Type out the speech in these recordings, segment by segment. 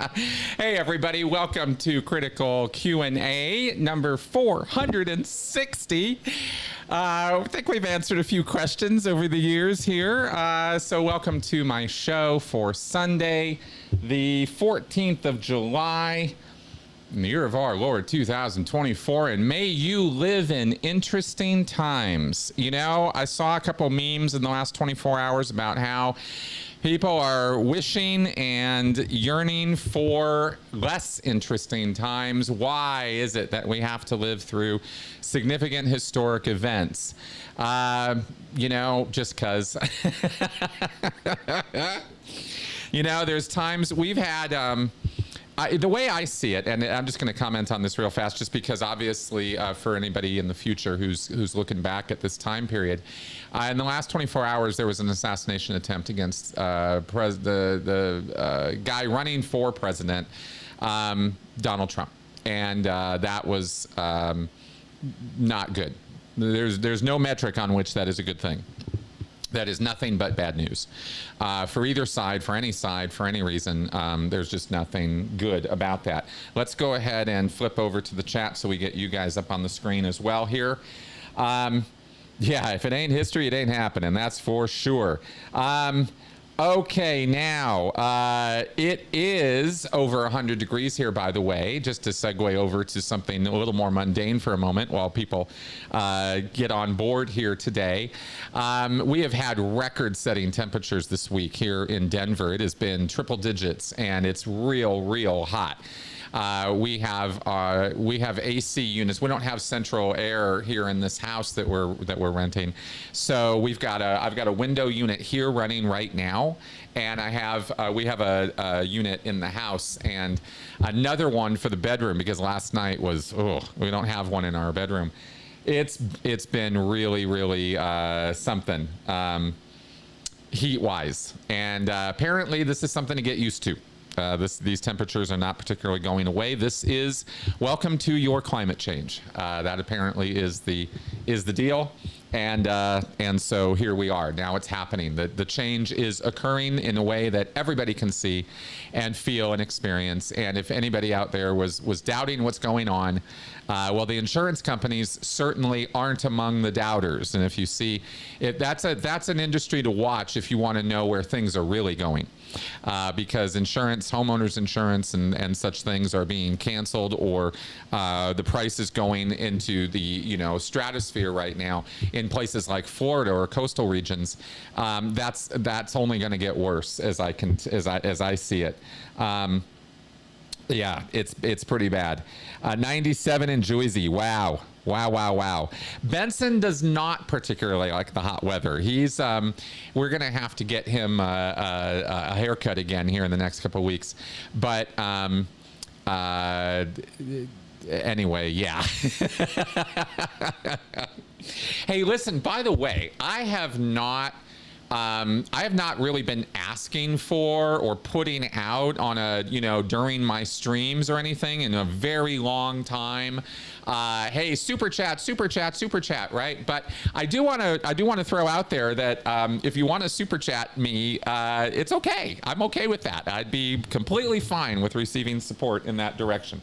Hey everybody, welcome to Critical Q&A number 460. I think we've answered a few questions over the years here. So welcome to my show for Sunday, the 14th of July, in the year of our Lord 2024, and may you live in interesting times. You know, I saw a couple memes in the last 24 hours about how people are wishing and yearning for less interesting times. Why is it that we have to live through significant historic events? You know, just because. You know, there's times we've had... the way I see it, and I'm just going to comment on this real fast, just because obviously for anybody in the future who's looking back at this time period, in the last 24 hours there was an assassination attempt against the guy running for president, Donald Trump, and that was not good. There's no metric on which that is a good thing. That is nothing but bad news for either side, for any side, for any reason. There's just nothing good about that. Let's go ahead and flip over to the chat so we get you guys up on the screen as well here. Yeah, if it ain't history, it ain't happening. That's for sure. Okay, now it is over 100 degrees here, by the way, just to segue over to something a little more mundane for a moment while people get on board here today. We have had record-setting temperatures this week here in Denver. It has been triple digits, and it's real hot. We have AC units. We don't have central air here in this house that we're renting. So I've got a window unit here running right now, and we have a unit in the house and another one for the bedroom, because last night was, we don't have one in our bedroom. It's been really something heat-wise, and apparently this is something to get used to. These temperatures are not particularly going away. This is welcome to your climate change. That apparently is the deal, and so here we are. Now it's happening. The change is occurring in a way that everybody can see and feel and experience. And if anybody out there was doubting what's going on, well, the insurance companies certainly aren't among the doubters. And if you see it, that's an industry to watch if you want to know where things are really going. Because homeowners insurance and such things are being canceled, or the price is going into the stratosphere right now in places like Florida or coastal regions. That's only going to get worse as I see it. Yeah, it's pretty bad. 97 in Jersey. Wow. Benson does not particularly like the hot weather. We're going to have to get him a haircut again here in the next couple of weeks. But anyway, yeah. Hey, listen, by the way, I have not really been asking for or putting out on during my streams or anything in a very long time. Hey, super chat, right? But I do want to throw out there that if you want to super chat me, it's okay. I'm okay with that. I'd be completely fine with receiving support in that direction.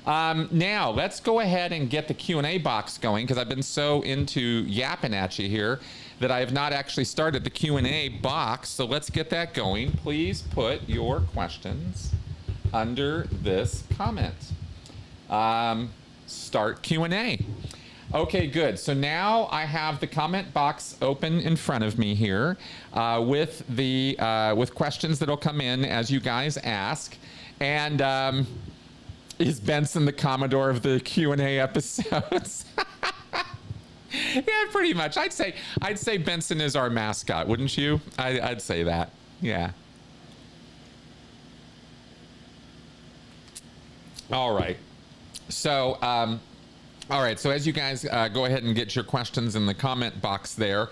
Now let's go ahead and get the Q&A box going, because I've been so into yapping at you here that I have not actually started the Q&A box. So let's get that going. Please put your questions under this comment. Start Q&A. Okay, good. So now I have the comment box open in front of me here with questions that'll come in as you guys ask. And is Benson the Commodore of the Q&A episodes? Yeah, pretty much. I'd say Benson is our mascot, wouldn't you? I'd say that. Yeah. All right. So, So as you guys go ahead and get your questions in the comment box there.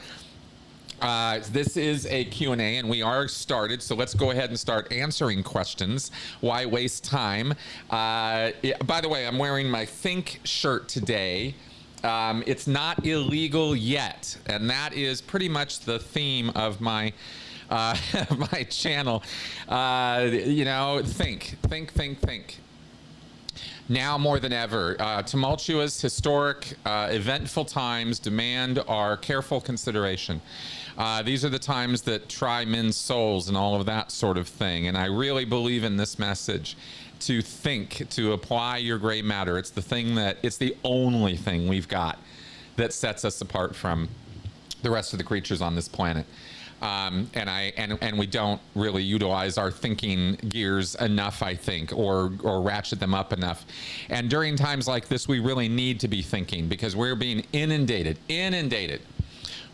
This is a Q&A, and we are started, so let's go ahead and start answering questions. Why waste time? By the way, I'm wearing my Think shirt today. It's not illegal yet, and that is pretty much the theme of my my channel. You know, think. Now more than ever, tumultuous, historic, eventful times demand our careful consideration. These are the times that try men's souls and all of that sort of thing. And I really believe in this message to think, to apply your gray matter. It's the only thing we've got that sets us apart from the rest of the creatures on this planet. And we don't really utilize our thinking gears enough, I think, or ratchet them up enough. And during times like this, we really need to be thinking, because we're being inundated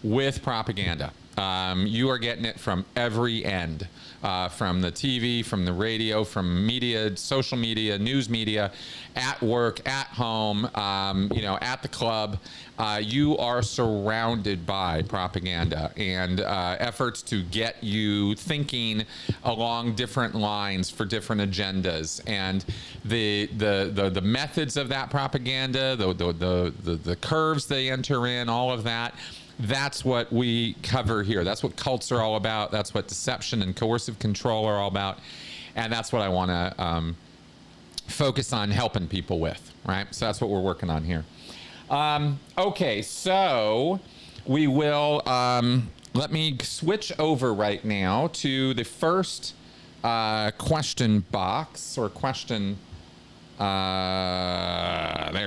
with propaganda. You are getting it from every end, from the TV, from the radio, from media, social media, news media, at work, at home, you know, at the club. You are surrounded by propaganda and efforts to get you thinking along different lines for different agendas. And the methods of that propaganda, the curves they enter in, all of that. That's what we cover here. That's what cults are all about. That's what deception and coercive control are all about. And that's what I want to focus on helping people with, right? So that's what we're working on here. Okay, so we will, let me switch over right now to the first question box, or question, there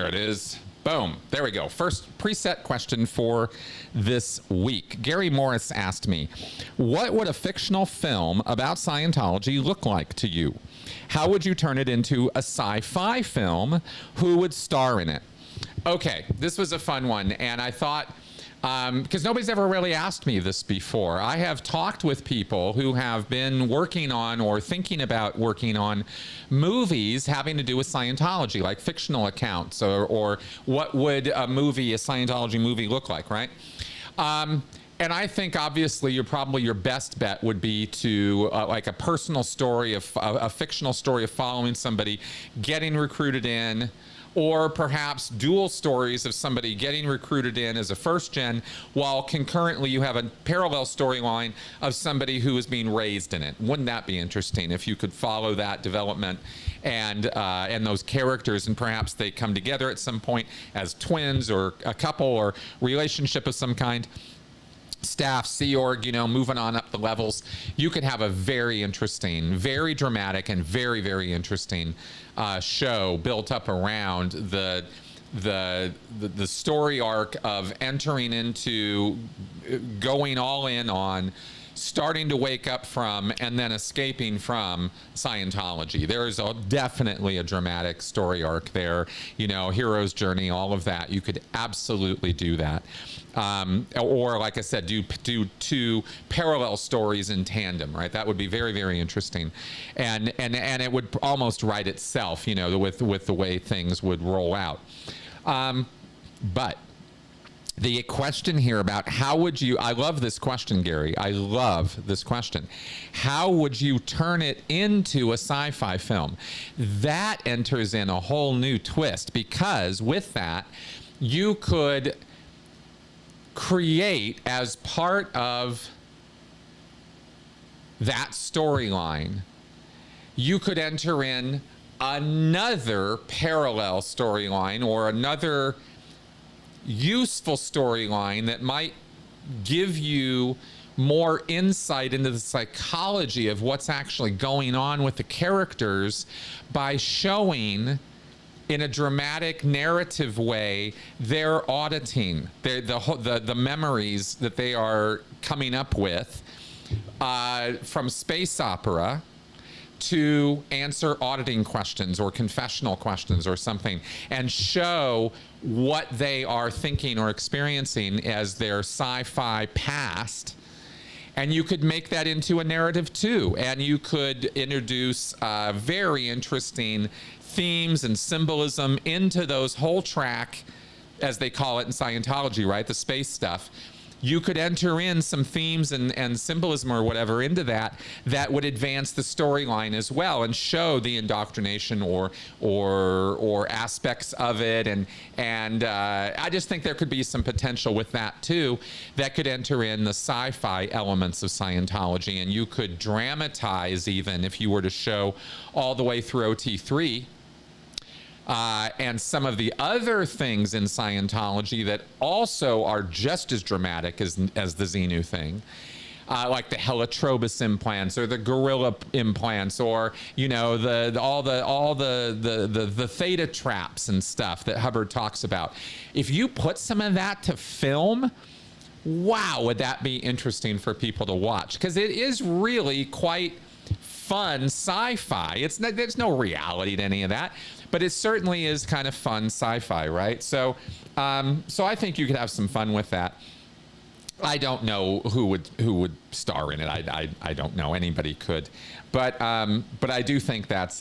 it is. Boom. There we go. First preset question for this week. Gary Morris asked me, what would a fictional film about Scientology look like to you? How would you turn it into a sci-fi film? Who would star in it? Okay, this was a fun one, and I thought, because nobody's ever really asked me this before. I have talked with people who have been working on or thinking about working on movies having to do with Scientology, like fictional accounts, or what would a Scientology movie look like, right? And I think obviously your best bet would be to like a personal story, a fictional story of following somebody, getting recruited in, or perhaps dual stories of somebody getting recruited in as a first gen, while concurrently you have a parallel storyline of somebody who is being raised in it. Wouldn't that be interesting if you could follow that development and those characters, and perhaps they come together at some point as twins or a couple or relationship of some kind? Staff, Sea Org, you know, moving on up the levels. You could have a very interesting, very dramatic, and very, very interesting show built up around the story arc of entering into, going all in on, starting to wake up from, and then escaping from Scientology. There is definitely a dramatic story arc there, you know, hero's journey, all of that. You could absolutely do that. Or like I said, do two parallel stories in tandem, right? That would be very, very interesting. And it would almost write itself, you know, with the way things would roll out. But the question here about how would you, I love this question, Gary. I love this question. How would you turn it into a sci-fi film? That enters in a whole new twist, because with that, you could create, as part of that storyline, you could enter in another parallel storyline or another useful storyline that might give you more insight into the psychology of what's actually going on with the characters, by showing in a dramatic narrative way their auditing, the memories that they are coming up with, from space opera to answer auditing questions or confessional questions or something, and show what they are thinking or experiencing as their sci-fi past. And you could make that into a narrative too, and you could introduce very interesting themes and symbolism into those whole track, as they call it in Scientology, right? The space stuff. you could enter in some themes and symbolism or whatever into that would advance the storyline as well and show the indoctrination or aspects of it. And I just think there could be some potential with that too, that could enter in the sci-fi elements of Scientology, and you could dramatize, even if you were to show all the way through OT3 and some of the other things in Scientology that also are just as dramatic as the Xenu thing, like the helitrobus implants or the gorilla implants, or all the theta traps and stuff that Hubbard talks about. If you put some of that to film, wow, would that be interesting for people to watch? Because it is really quite fun sci-fi. There's no reality to any of that, but it certainly is kind of fun sci-fi, right? So I think you could have some fun with that. I don't know who would star in it. I don't know. Anybody could, but I do think that's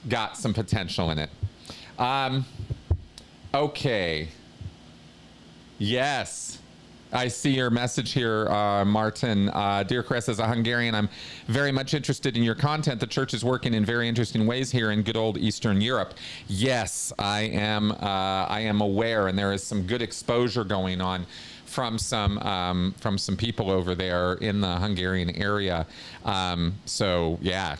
got some potential in it. Okay. Yes. I see your message here, Martin. Dear Chris, as a Hungarian, I'm very much interested in your content. The church is working in very interesting ways here in good old Eastern Europe. Yes, I am aware, and there is some good exposure going on from some people over there in the Hungarian area. So yeah.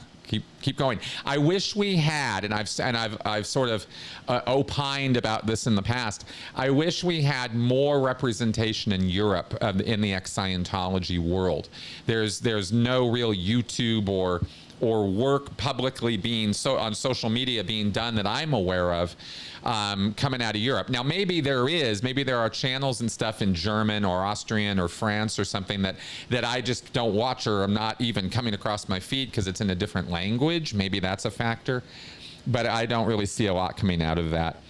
Keep going. I wish we had, and I've sort of opined about this in the past. I wish we had more representation in Europe in the ex-Scientology world. There's no real YouTube or work publicly being on social media being done that I'm aware of coming out of Europe. Now maybe there are channels and stuff in German or Austrian or France or something that I just don't watch, or I'm not even coming across my feed because it's in a different language. Maybe that's a factor, but I don't really see a lot coming out of that.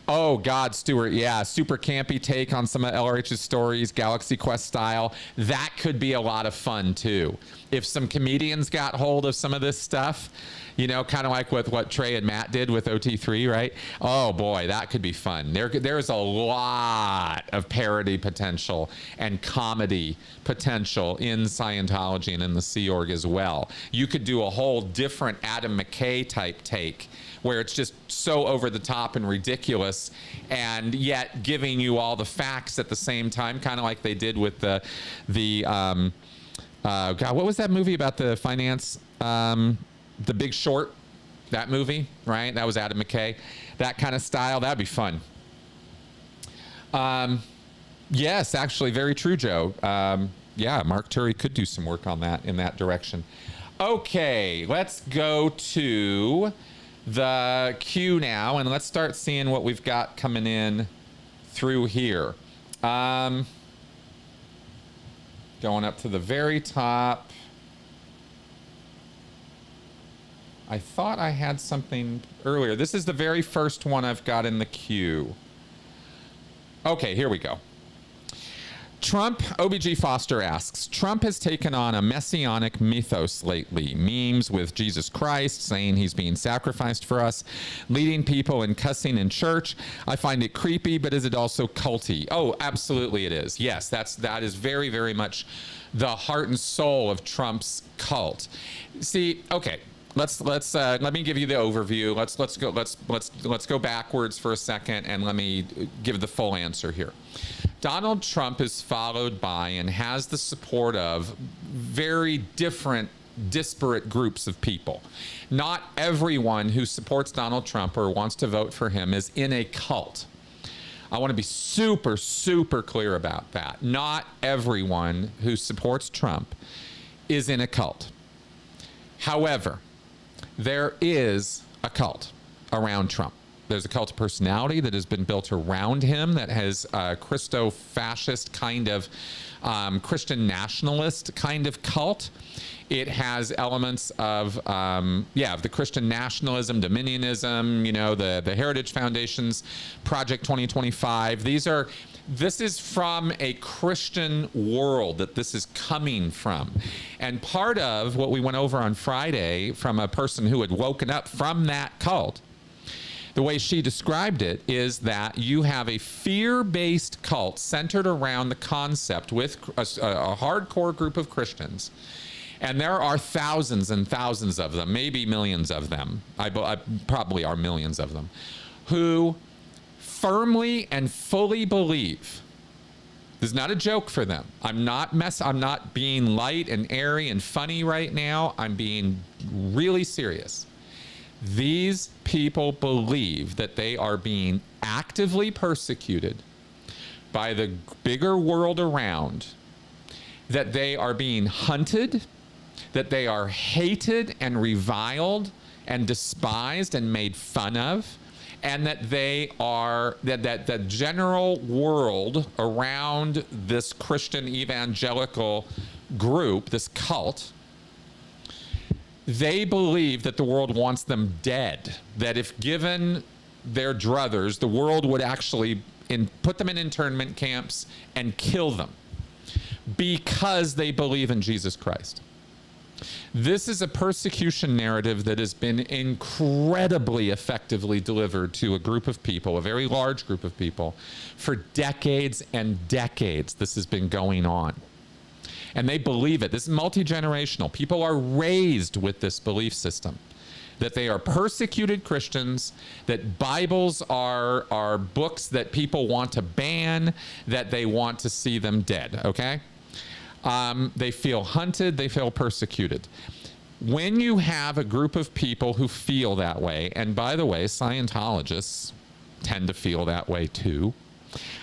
Oh God, Stuart, yeah, super campy take on some of LRH's stories, Galaxy Quest style. That could be a lot of fun too. If some comedians got hold of some of this stuff, kind of like with what Trey and Matt did with OT3, right? Oh boy, that could be fun. There's a lot of parody potential and comedy potential in Scientology and in the Sea Org as well. You could do a whole different Adam McKay type take, where it's just so over the top and ridiculous, and yet giving you all the facts at the same time, kind of like they did with the God, what was that movie about the finance? The Big Short, that movie, right? That was Adam McKay. That kind of style, that'd be fun. Yes, actually, very true, Joe. Yeah, Mark Turi could do some work on that in that direction. Okay, let's go to the queue now, and let's start seeing what we've got coming in through here. Going up to the very top. I thought I had something earlier. This is the very first one I've got in the queue. Okay, here we go. Trump, OBG Foster asks, Trump has taken on a messianic mythos lately. Memes with Jesus Christ, saying he's being sacrificed for us, leading people and cussing in church. I find it creepy, but is it also culty? Oh, absolutely it is. Yes, that is very, very much the heart and soul of Trump's cult. See, okay. Let me give you the overview. Let's go backwards for a second, and let me give the full answer here. Donald Trump is followed by and has the support of very different, disparate groups of people. Not everyone who supports Donald Trump or wants to vote for him is in a cult. I want to be super, super clear about that. Not everyone who supports Trump is in a cult. However, there is a cult around Trump. There's a cult of personality that has been built around him that has a Christo-fascist kind of Christian nationalist kind of cult. It has elements of, the Christian nationalism, dominionism, the Heritage Foundation's Project 2025. This is from a Christian world that this is coming from. And part of what we went over on Friday from a person who had woken up from that cult, the way she described it is that you have a fear-based cult centered around the concept with a hardcore group of Christians. And there are thousands and thousands of them, maybe millions of them. I probably are millions of them, who firmly and fully believe. This is not a joke for them. I'm not being light and airy and funny right now. I'm being really serious. These people believe that they are being actively persecuted by the bigger world around, that they are being hunted, that they are hated and reviled and despised and made fun of, and that they are, that the general world around this Christian evangelical group, this cult, they believe that the world wants them dead, that if given their druthers, the world would actually put them in internment camps and kill them because they believe in Jesus Christ. This is a persecution narrative that has been incredibly effectively delivered to a group of people, a very large group of people, for decades and decades. This has been going on. And they believe it. This is multi-generational. People are raised with this belief system, that they are persecuted Christians, that Bibles are books that people want to ban, that they want to see them dead, okay? They feel hunted, they feel persecuted. When you have a group of people who feel that way, and by the way, Scientologists tend to feel that way too.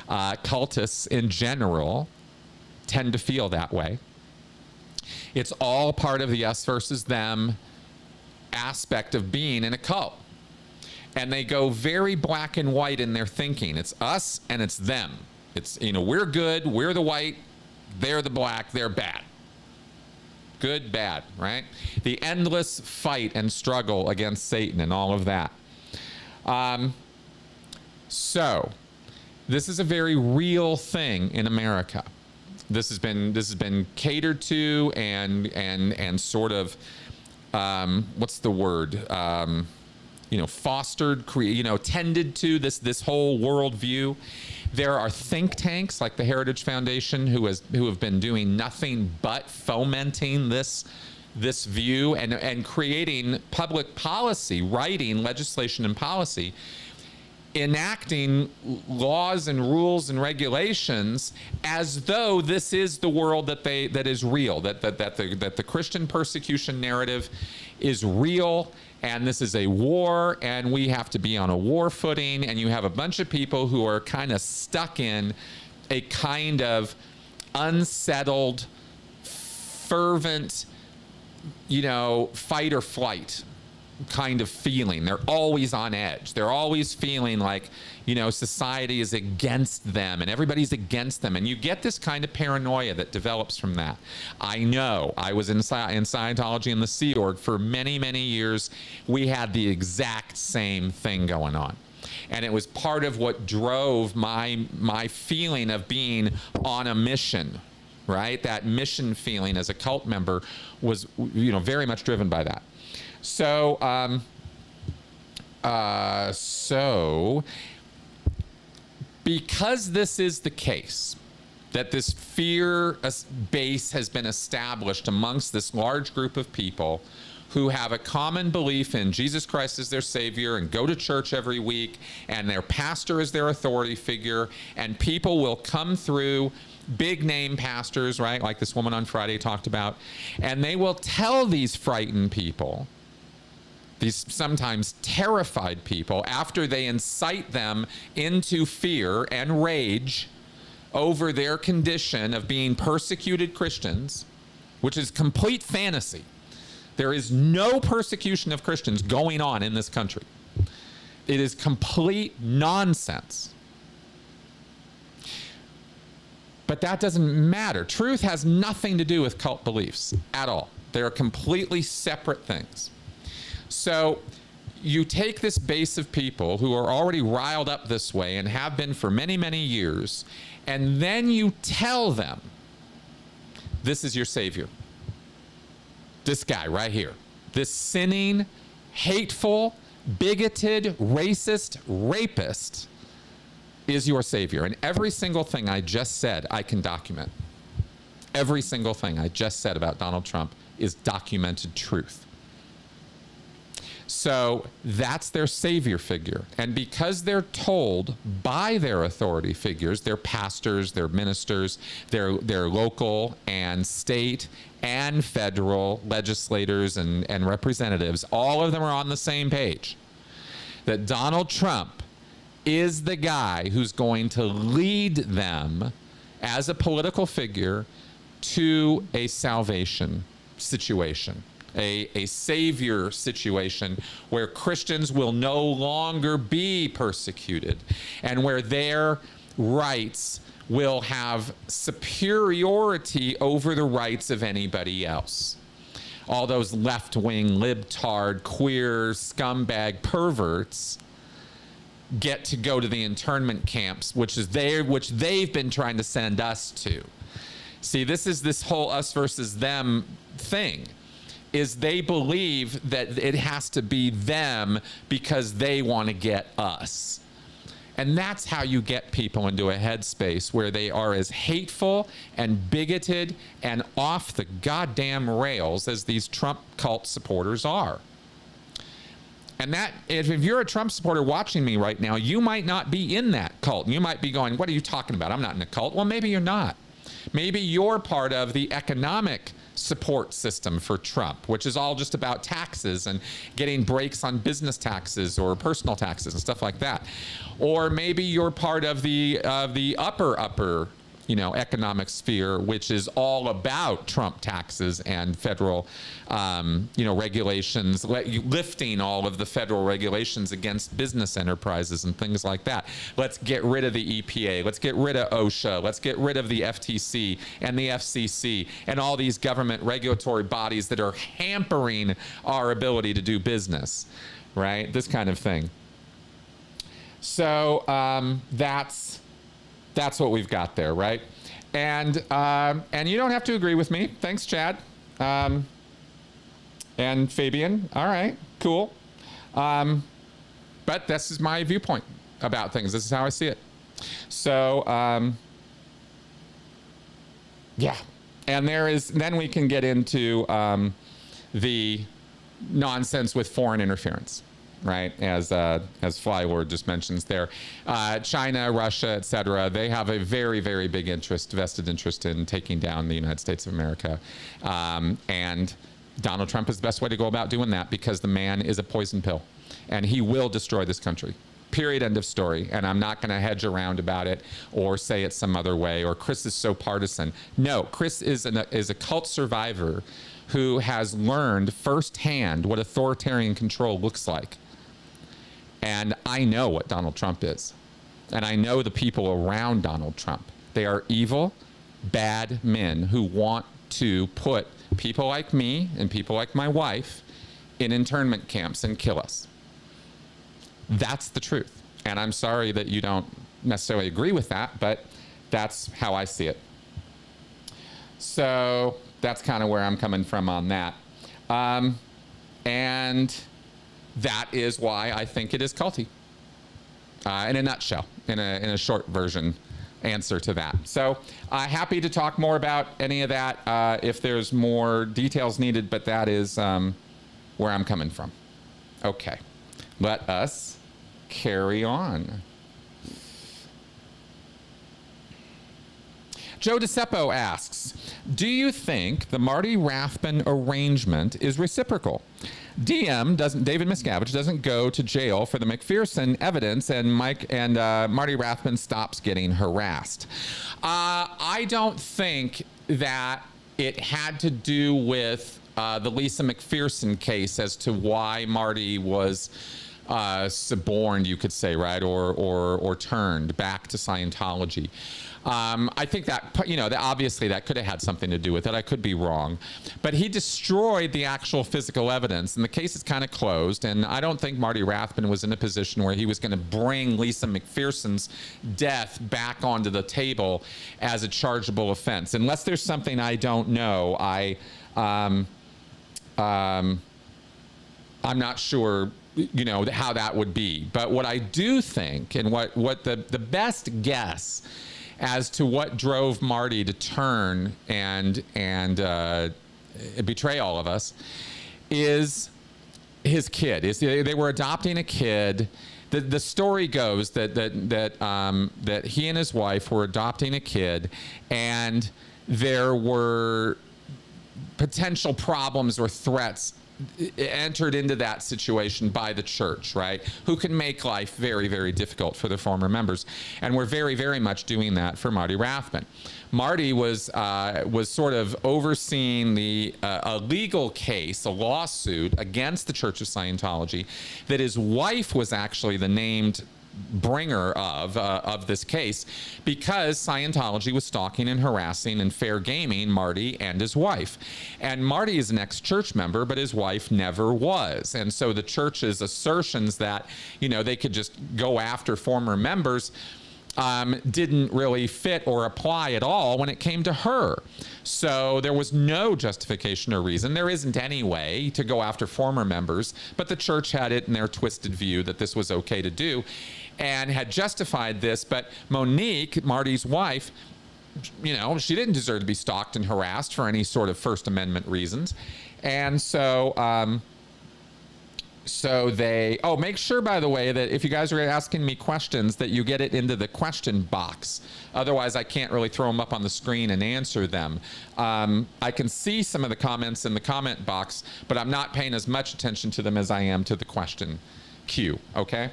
Cultists in general tend to feel that way. It's all part of the us versus them aspect of being in a cult. And they go very black and white in their thinking. It's us and it's them. It's, you know, we're good, we're the white, they're the black, they're bad. Good, bad, right? The endless fight and struggle against Satan and all of that. So, this is a very real thing in America. This has been catered to and sort of what's the word? Fostered, tended to this whole worldview. There are think tanks like the Heritage Foundation who have been doing nothing but fomenting this view and creating public policy, writing legislation and policy, enacting laws and rules and regulations as though this is the world that is real, that the Christian persecution narrative is real, and this is a war, and we have to be on a war footing, and you have a bunch of people who are kind of stuck in a kind of unsettled, fervent, fight or flight kind of feeling. They're always on edge. They're always feeling like, society is against them and everybody's against them. And you get this kind of paranoia that develops from that. I know. I was in Scientology and the Sea Org for many, many years. We had the exact same thing going on. And it was part of what drove my feeling of being on a mission, right? That mission feeling as a cult member was, very much driven by that. So, because this is the case, that this fear base has been established amongst this large group of people who have a common belief in Jesus Christ as their Savior and go to church every week, and their pastor is their authority figure, and people will come through, big name pastors, right, like this woman on Friday talked about, and they will tell these frightened people, these sometimes terrified people, after they incite them into fear and rage over their condition of being persecuted Christians, which is complete fantasy. There is no persecution of Christians going on in this country. It is complete nonsense. But that doesn't matter. Truth has nothing to do with cult beliefs at all. They are completely separate things. So you take this base of people who are already riled up this way and have been for many, many years, and then you tell them, this is your Savior. This guy right here. This sinning, hateful, bigoted, racist, rapist is your savior. And every single thing I just said, I can document. Every single thing I just said about Donald Trump is documented truth. So that's their savior figure. And because they're told by their authority figures, their pastors, their ministers, their local and state and federal legislators and representatives, all of them are on the same page, that Donald Trump is the guy who's going to lead them as a political figure to a salvation situation, a savior situation where Christians will no longer be persecuted and where their rights will have superiority over the rights of anybody else. All those left-wing, libtard, queer, scumbag perverts get to go to the internment camps, which they've been trying to send us to. See, this is this whole us versus them thing, is they believe that it has to be them because they want to get us. And that's how you get people into a headspace where they are as hateful and bigoted and off the goddamn rails as these Trump cult supporters are. And that, if you're a Trump supporter watching me right now, you might not be in that cult. You might be going, what are you talking about? I'm not in a cult. Well, maybe you're not. Maybe you're part of the economic support system for Trump, which is all just about taxes and getting breaks on business taxes or personal taxes and stuff like that. Or maybe you're part of the upper economic sphere, which is all about Trump taxes and federal, regulations, lifting all of the federal regulations against business enterprises and things like that. Let's get rid of the EPA. Let's get rid of OSHA. Let's get rid of the FTC and the FCC and all these government regulatory bodies that are hampering our ability to do business, right? This kind of thing. So that's what we've got there, right? And you don't have to agree with me. Thanks, Chad. And Fabian. All right, cool. But this is my viewpoint about things. This is how I see it. So, yeah. And then we can get into the nonsense with foreign interference. Right, as Flylord just mentions there. China, Russia, et cetera, they have a very, very big vested interest in taking down the United States of America. And Donald Trump is the best way to go about doing that because the man is a poison pill. And he will destroy this country. Period, end of story. And I'm not going to hedge around about it or say it some other way or Chris is so partisan. No, Chris is a cult survivor who has learned firsthand what authoritarian control looks like. And I know what Donald Trump is. And I know the people around Donald Trump. They are evil, bad men who want to put people like me and people like my wife in internment camps and kill us. That's the truth. And I'm sorry that you don't necessarily agree with that, but that's how I see it. So that's kind of where I'm coming from on that. And that is why I think it is culty. In a nutshell, in a short version answer to that. So happy to talk more about any of that if there's more details needed, but that is where I'm coming from. Okay, let us carry on. Joe DeCeppo asks, do you think the Marty Rathbun arrangement is reciprocal? David Miscavige doesn't go to jail for the McPherson evidence and Marty Rathbun stops getting harassed. I don't think that it had to do with the Lisa McPherson case as to why Marty was suborned, you could say, right, or turned back to Scientology. I think that, that obviously that could have had something to do with it. I could be wrong. But he destroyed the actual physical evidence, and the case is kind of closed. And I don't think Marty Rathbun was in a position where he was going to bring Lisa McPherson's death back onto the table as a chargeable offense. Unless there's something I don't know, I'm not sure you know, how that would be. But what I do think, and what the best guess as to what drove Marty to turn and betray all of us is his kid. They were adopting a kid. The story goes that he and his wife were adopting a kid, and there were potential problems or threats entered into that situation by the church, right? Who can make life very, very difficult for the former members. And we're very, very much doing that for Marty Rathbun. Marty was sort of overseeing a legal case, a lawsuit against the Church of Scientology, that his wife was actually the named bringer of this case, because Scientology was stalking and harassing and fair gaming Marty and his wife. And Marty is an ex-church member, but his wife never was. And so the church's assertions that, you know, they could just go after former members didn't really fit or apply at all when it came to her. So there was no justification or reason. There isn't any way to go after former members, but the church had it in their twisted view that this was okay to do and had justified this. But Monique, Marty's wife, you know, she didn't deserve to be stalked and harassed for any sort of First Amendment reasons. And so make sure, by the way, that if you guys are asking me questions, that you get it into the question box. Otherwise, I can't really throw them up on the screen and answer them. I can see some of the comments in the comment box, but I'm not paying as much attention to them as I am to the question queue, okay?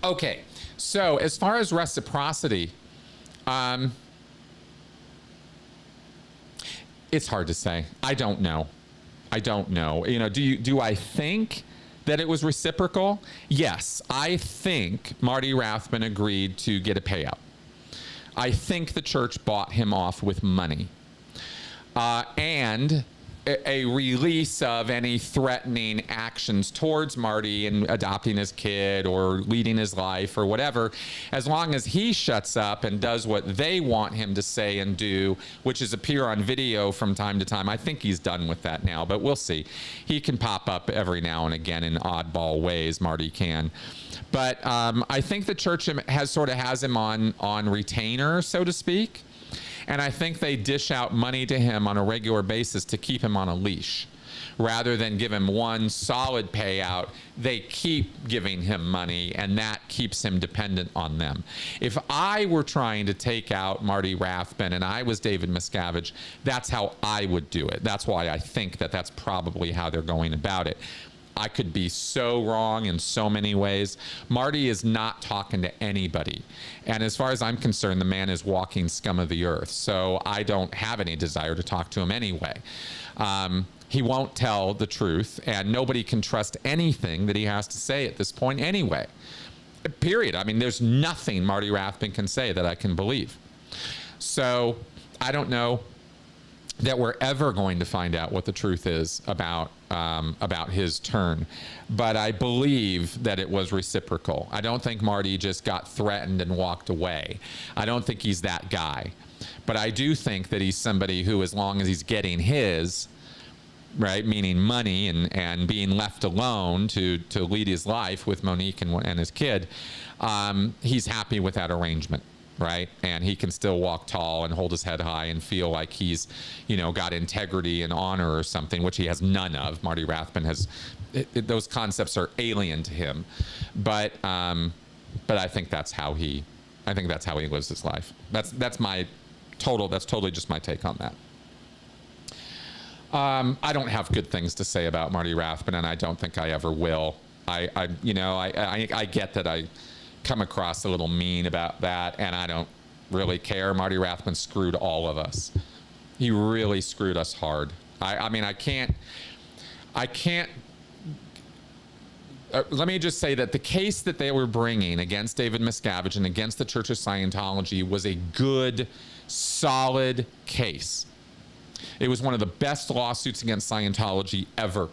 Okay, so as far as reciprocity, it's hard to say. I don't know. You know, do I think that it was reciprocal? Yes, I think Marty Rathbun agreed to get a payout. I think the church bought him off with money. And a release of any threatening actions towards Marty in adopting his kid or leading his life or whatever, as long as he shuts up and does what they want him to say and do, which is appear on video from time to time. I think he's done with that now, but we'll see. He can pop up every now and again in oddball ways, Marty can. But I think the church has him on retainer, so to speak. And I think they dish out money to him on a regular basis to keep him on a leash. Rather than give him one solid payout, they keep giving him money, and that keeps him dependent on them. If I were trying to take out Marty Rathbun and I was David Miscavige, that's how I would do it. That's why I think that that's probably how they're going about it. I could be so wrong in so many ways. Marty is not talking to anybody. And as far as I'm concerned, the man is walking scum of the earth. So I don't have any desire to talk to him anyway. He won't tell the truth, and nobody can trust anything that he has to say at this point anyway. Period. I mean, there's nothing Marty Rathbun can say that I can believe. So I don't know that we're ever going to find out what the truth is about his turn. But I believe that it was reciprocal. I don't think Marty just got threatened and walked away. I don't think he's that guy. But I do think that he's somebody who, as long as he's getting his, right, meaning money and being left alone to lead his life with Monique and his kid, he's happy with that arrangement. Right? And he can still walk tall and hold his head high and feel like he's, you know, got integrity and honor or something, which he has none of. Marty Rathbun has, those concepts are alien to him. But I think that's how he lives his life. That's totally just my take on that. I don't have good things to say about Marty Rathbun, and I don't think I ever will. I get that I come across a little mean about that, and I don't really care. Marty Rathbun screwed all of us. He really screwed us hard. I mean, I can't let me just say that the case that they were bringing against David Miscavige and against the Church of Scientology was a good, solid case. It was one of the best lawsuits against Scientology ever.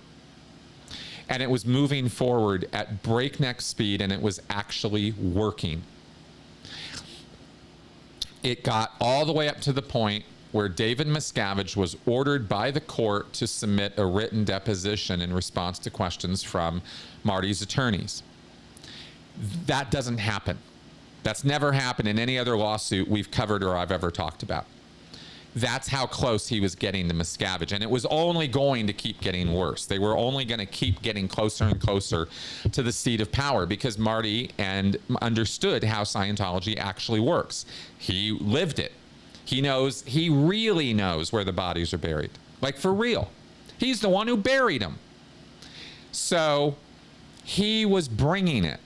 And it was moving forward at breakneck speed, and it was actually working. It got all the way up to the point where David Miscavige was ordered by the court to submit a written deposition in response to questions from Marty's attorneys. That doesn't happen. That's never happened in any other lawsuit we've covered or I've ever talked about. That's how close he was getting to Miscavige. And it was only going to keep getting worse. They were only going to keep getting closer and closer to the seat of power because Marty understood how Scientology actually works. He lived it. He really knows where the bodies are buried. Like, for real. He's the one who buried them. So he was bringing it.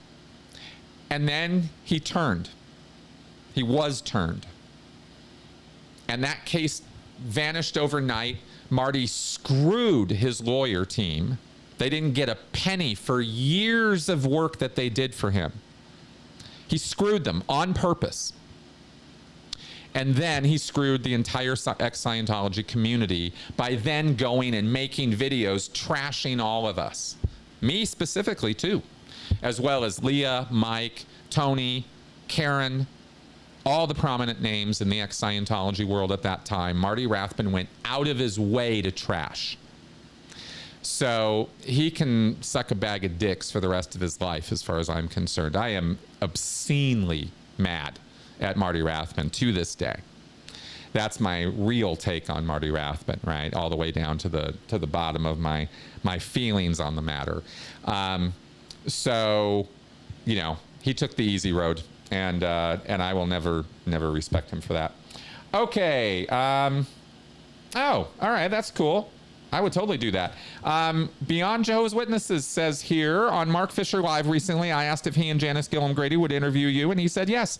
And then he turned. He was turned. And that case vanished overnight. Marty screwed his lawyer team. They didn't get a penny for years of work that they did for him. He screwed them on purpose. And then he screwed the entire ex-Scientology community by then going and making videos trashing all of us. Me specifically, too. As well as Leah, Mike, Tony, Karen, all the prominent names in the ex-Scientology world at that time. Marty Rathbun went out of his way to trash. So he can suck a bag of dicks for the rest of his life, as far as I'm concerned. I am obscenely mad at Marty Rathbun to this day. That's my real take on Marty Rathbun, right? All the way down to the bottom of my feelings on the matter. So, you know, he took the easy road, and I will never respect him for that. Okay. Oh, all right. That's cool. I would totally do that. Beyond Jehovah's Witnesses says here, on Mark Fisher Live recently, I asked if he and Janis Gillum Grady would interview you, and he said yes.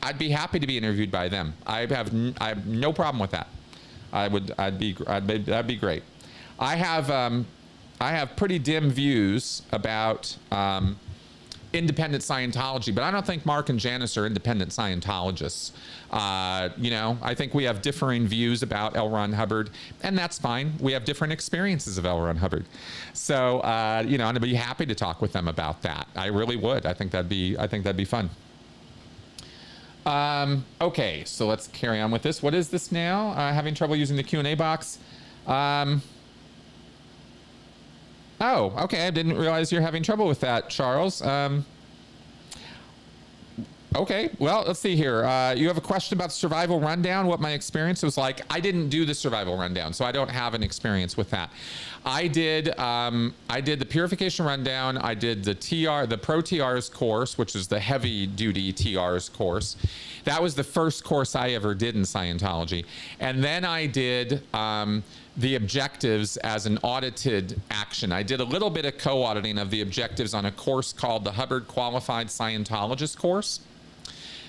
I'd be happy to be interviewed by them. I have no problem with that. That'd be great. I have pretty dim views about independent Scientology, but I don't think Mark and Janis are independent Scientologists. You know, I think we have differing views about L. Ron Hubbard, and that's fine. We have different experiences of L. Ron Hubbard. So, you know, I'd be happy to talk with them about that. I really would. I think that'd be fun. Okay, so let's carry on with this. What is this now? Having trouble using the Q&A box. Oh, okay. I didn't realize you're having trouble with that, Charles. Okay, well, let's see here. You have a question about the survival rundown, what my experience was like. I didn't do the survival rundown, so I don't have an experience with that. I did the purification rundown. I did the Pro TRs course, which is the heavy duty TRs course. That was the first course I ever did in Scientology. And then I did the objectives as an audited action. I did a little bit of co-auditing of the objectives on a course called the Hubbard Qualified Scientologist course.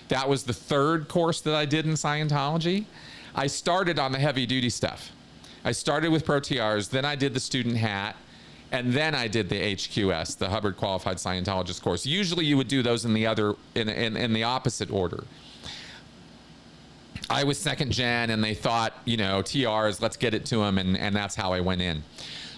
That was the third course that I did in Scientology. I started on the heavy duty stuff. I started with Pro TRs, then I did the student hat, and then I did the HQS, the Hubbard Qualified Scientologist course. Usually you would do those in the opposite order. I was second gen, and they thought, you know, TRs, let's get it to them, and that's how I went in.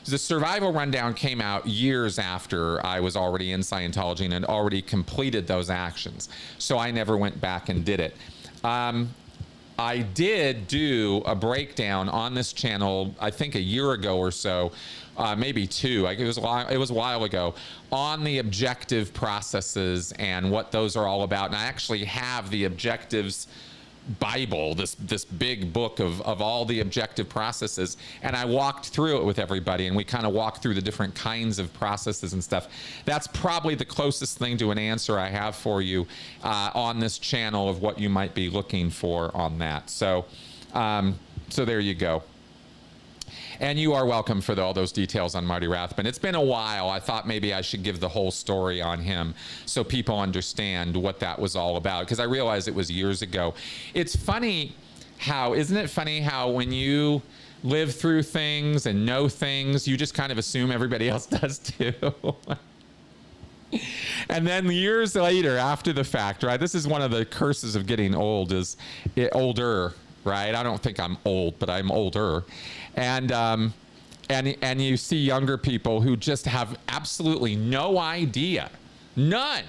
The survival rundown came out years after I was already in Scientology and had already completed those actions. So I never went back and did it. I did do a breakdown on this channel, I think a year ago or so, maybe two. It was a while ago, on the objective processes and what those are all about. And I actually have the objectives Bible, this big book of all the objective processes, and I walked through it with everybody, and we kind of walked through the different kinds of processes and stuff. That's probably the closest thing to an answer I have for you on this channel of what you might be looking for on that. So so there you go. And you are welcome for all those details on Marty Rathbun. It's been a while. I thought maybe I should give the whole story on him so people understand what that was all about, because I realized it was years ago. It's funny how, isn't it funny how when you live through things and know things, you just kind of assume everybody else does too. And then years later, after the fact, right? This is one of the curses of getting old, is older, right? I don't think I'm old, but I'm older. And you see younger people who just have absolutely no idea, none,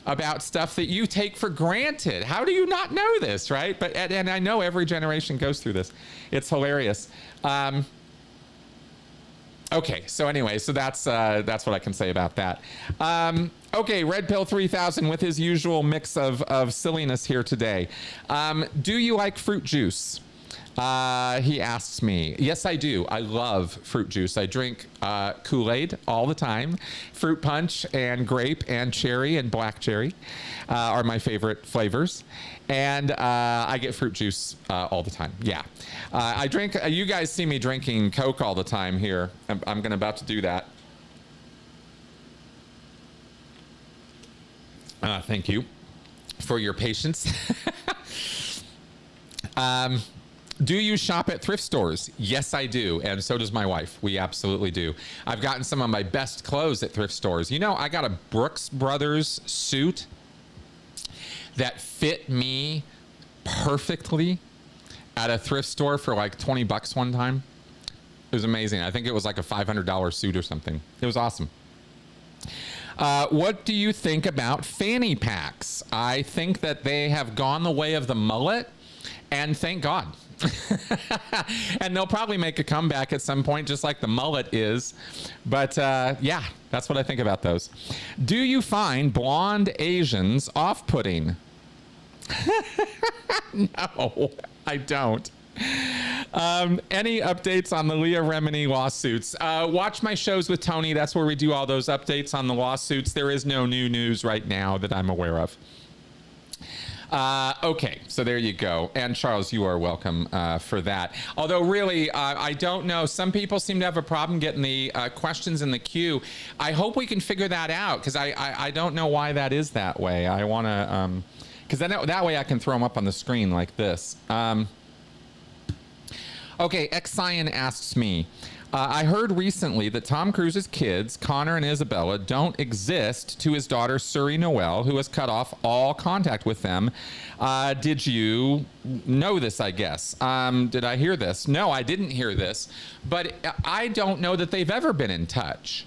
about stuff that you take for granted. How do you not know this, right? But and I know every generation goes through this. It's hilarious. Okay, so anyway, so that's what I can say about that. Okay, Redpill 3000 with his usual mix of silliness here today. Do you like fruit juice? He asks me. Yes, I do. I love fruit juice. I drink Kool-Aid all the time. Fruit punch and grape and cherry and black cherry are my favorite flavors. And I get fruit juice all the time. Yeah. I drink, you guys see me drinking Coke all the time here. I'm about to do that. Thank you for your patience. Do you shop at thrift stores? Yes, I do. And so does my wife. We absolutely do. I've gotten some of my best clothes at thrift stores. You know, I got a Brooks Brothers suit that fit me perfectly at a thrift store for like 20 bucks one time. It was amazing. I think it was like a $500 suit or something. It was awesome. What do you think about fanny packs? I think that they have gone the way of the mullet, and thank God. And they'll probably make a comeback at some point, just like the mullet is. But yeah, that's what I think about those. Do you find blonde Asians off-putting? No, I don't. Any updates on the Leah Remini lawsuits? Watch my shows with Tony. That's where we do all those updates on the lawsuits. There is no new news right now that I'm aware of. Okay, so there you go. And Charles, you are welcome for that. Although really, I don't know. Some people seem to have a problem getting the questions in the queue. I hope we can figure that out, because I don't know why that is that way. I want to, because that way I can throw them up on the screen like this. Okay, Xion asks me, I heard recently that Tom Cruise's kids, Connor and Isabella, don't exist to his daughter Suri Noelle, who has cut off all contact with them. Did you know this, I guess? Did I hear this? No, I didn't hear this. But I don't know that they've ever been in touch.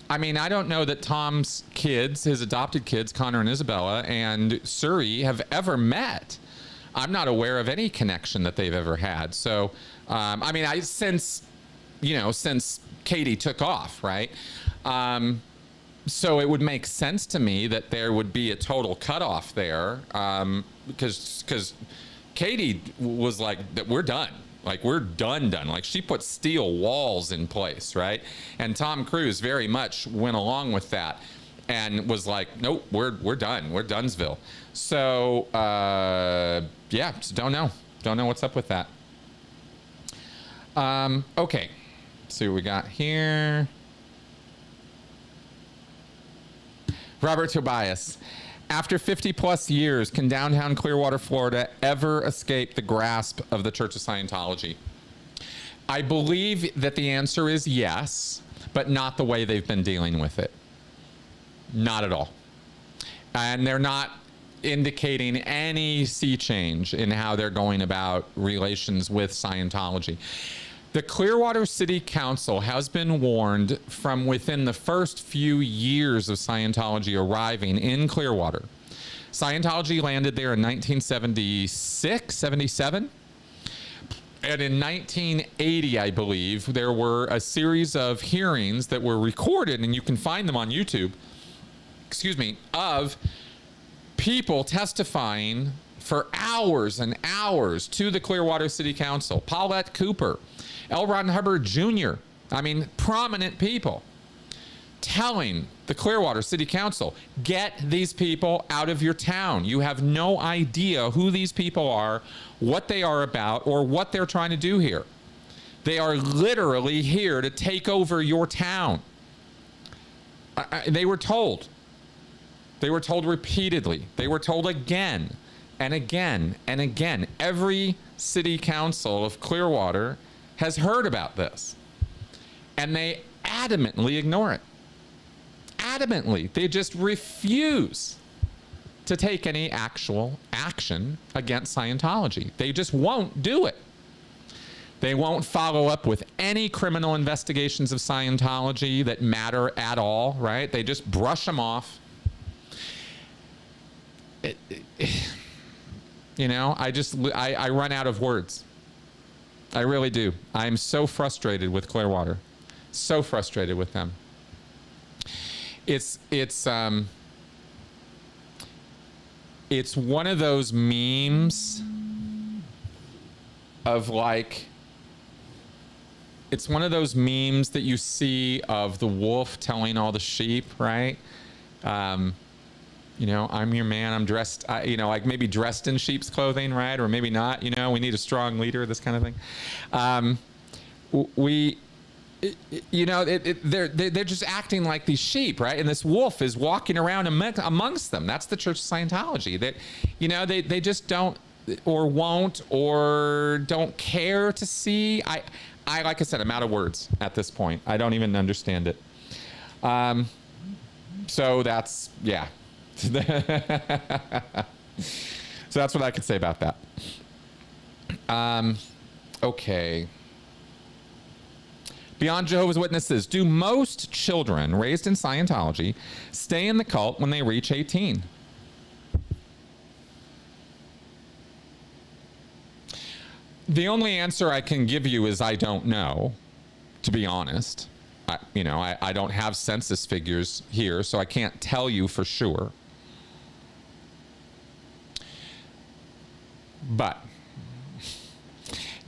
I mean, I don't know that Tom's kids, his adopted kids, Connor and Isabella, and Suri have ever met. I'm not aware of any connection that they've ever had. So, I mean, since Katie took off, right? So it would make sense to me that there would be a total cutoff there, because Katie was like, that we're done. Like, we're done. Like, she put steel walls in place, right? And Tom Cruise very much went along with that and was like, nope, we're done. We're Dunsville. So, yeah, just don't know. Don't know what's up with that. Okay. Let's see what we got here. Robert Tobias. After 50 plus years, can downtown Clearwater, Florida ever escape the grasp of the Church of Scientology? I believe that the answer is yes, but not the way they've been dealing with it. Not at all. And they're not indicating any sea change in how they're going about relations with Scientology. The Clearwater City Council has been warned from within the first few years of Scientology arriving in Clearwater. Scientology landed there in 1976, 77. And in 1980, I believe, there were a series of hearings that were recorded, and you can find them on YouTube, of people testifying for hours and hours to the Clearwater City Council. Paulette Cooper, L. Ron Hubbard Jr., I mean, prominent people telling the Clearwater City Council, get these people out of your town. You have no idea who these people are, what they are about, or what they're trying to do here. They are literally here to take over your town. They were told. They were told repeatedly. They were told again and again and again. Every city council of Clearwater has heard about this, and they adamantly ignore it. Adamantly. They just refuse to take any actual action against Scientology. They just won't do it. They won't follow up with any criminal investigations of Scientology that matter at all, right? They just brush them off. you know, I run out of words. I really do. I'm so frustrated with Clearwater. So frustrated with them. It's one of those memes of like, it's one of those memes that you see of the wolf telling all the sheep, right? You know, I'm your man, I'm dressed, you know, like maybe dressed in sheep's clothing, right? Or maybe not, you know, we need a strong leader, this kind of thing. You know, they're just acting like these sheep, right? And this wolf is walking around amongst them. That's the Church of Scientology. That, you know, they just don't or won't or don't care to see. I like I said, I'm out of words at this point. I don't even understand it. So that's, yeah. So that's what I could say about that. Okay. Beyond Jehovah's Witnesses, do most children raised in Scientology stay in the cult when they reach 18? The only answer I can give you is I don't know, to be honest. I don't have census figures here, so I can't tell you for sure. But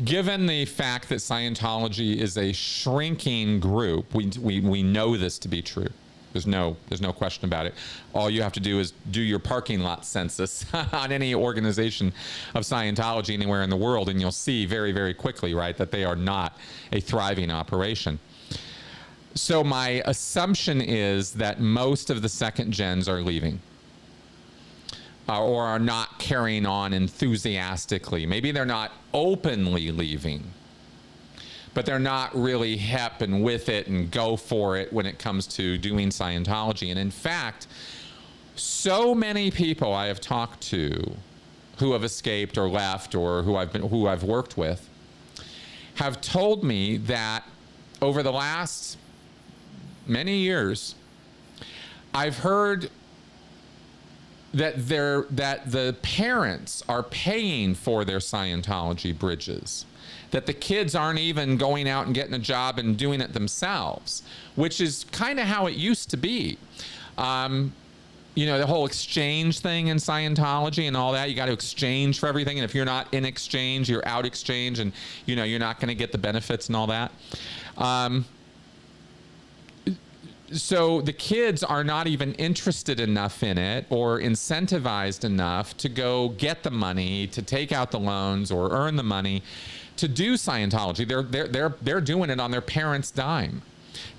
given the fact that Scientology is a shrinking group, we know this to be true. There's no question about it. All you have to do is do your parking lot census on any organization of Scientology anywhere in the world, and you'll see very, very quickly, right, that they are not a thriving operation. So my assumption is that most of the second gens are leaving. Or are not carrying on enthusiastically. Maybe they're not openly leaving, but they're not really hep and with it and go for it when it comes to doing Scientology. And in fact, so many people I have talked to who have escaped or left or who I've worked with have told me that over the last many years, I've heard that the parents are paying for their Scientology bridges, that the kids aren't even going out and getting a job and doing it themselves, which is kind of how it used to be. You know, the whole exchange thing in Scientology and all that, you got to exchange for everything, and if you're not in exchange, you're out exchange, and you know, you're not going to get the benefits and all that. So the kids are not even interested enough in it or incentivized enough to go get the money, to take out the loans or earn the money to do Scientology. They're doing it on their parents' dime.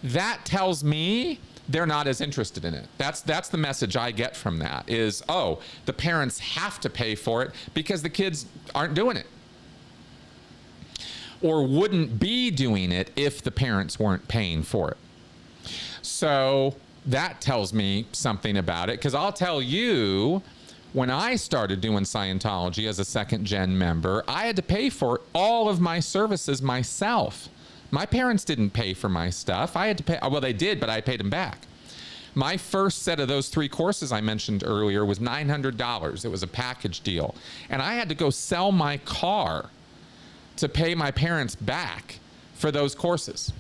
That tells me they're not as interested in it. That's the message I get from that is, oh, the parents have to pay for it because the kids aren't doing it or wouldn't be doing it if the parents weren't paying for it. So that tells me something about it, because I'll tell you, when I started doing Scientology as a second gen member, I had to pay for all of my services myself. My parents didn't pay for my stuff. I had to pay, well, they did, but I paid them back. My first set of those 3 courses I mentioned earlier was $900. It was a package deal. And I had to go sell my car to pay my parents back for those courses.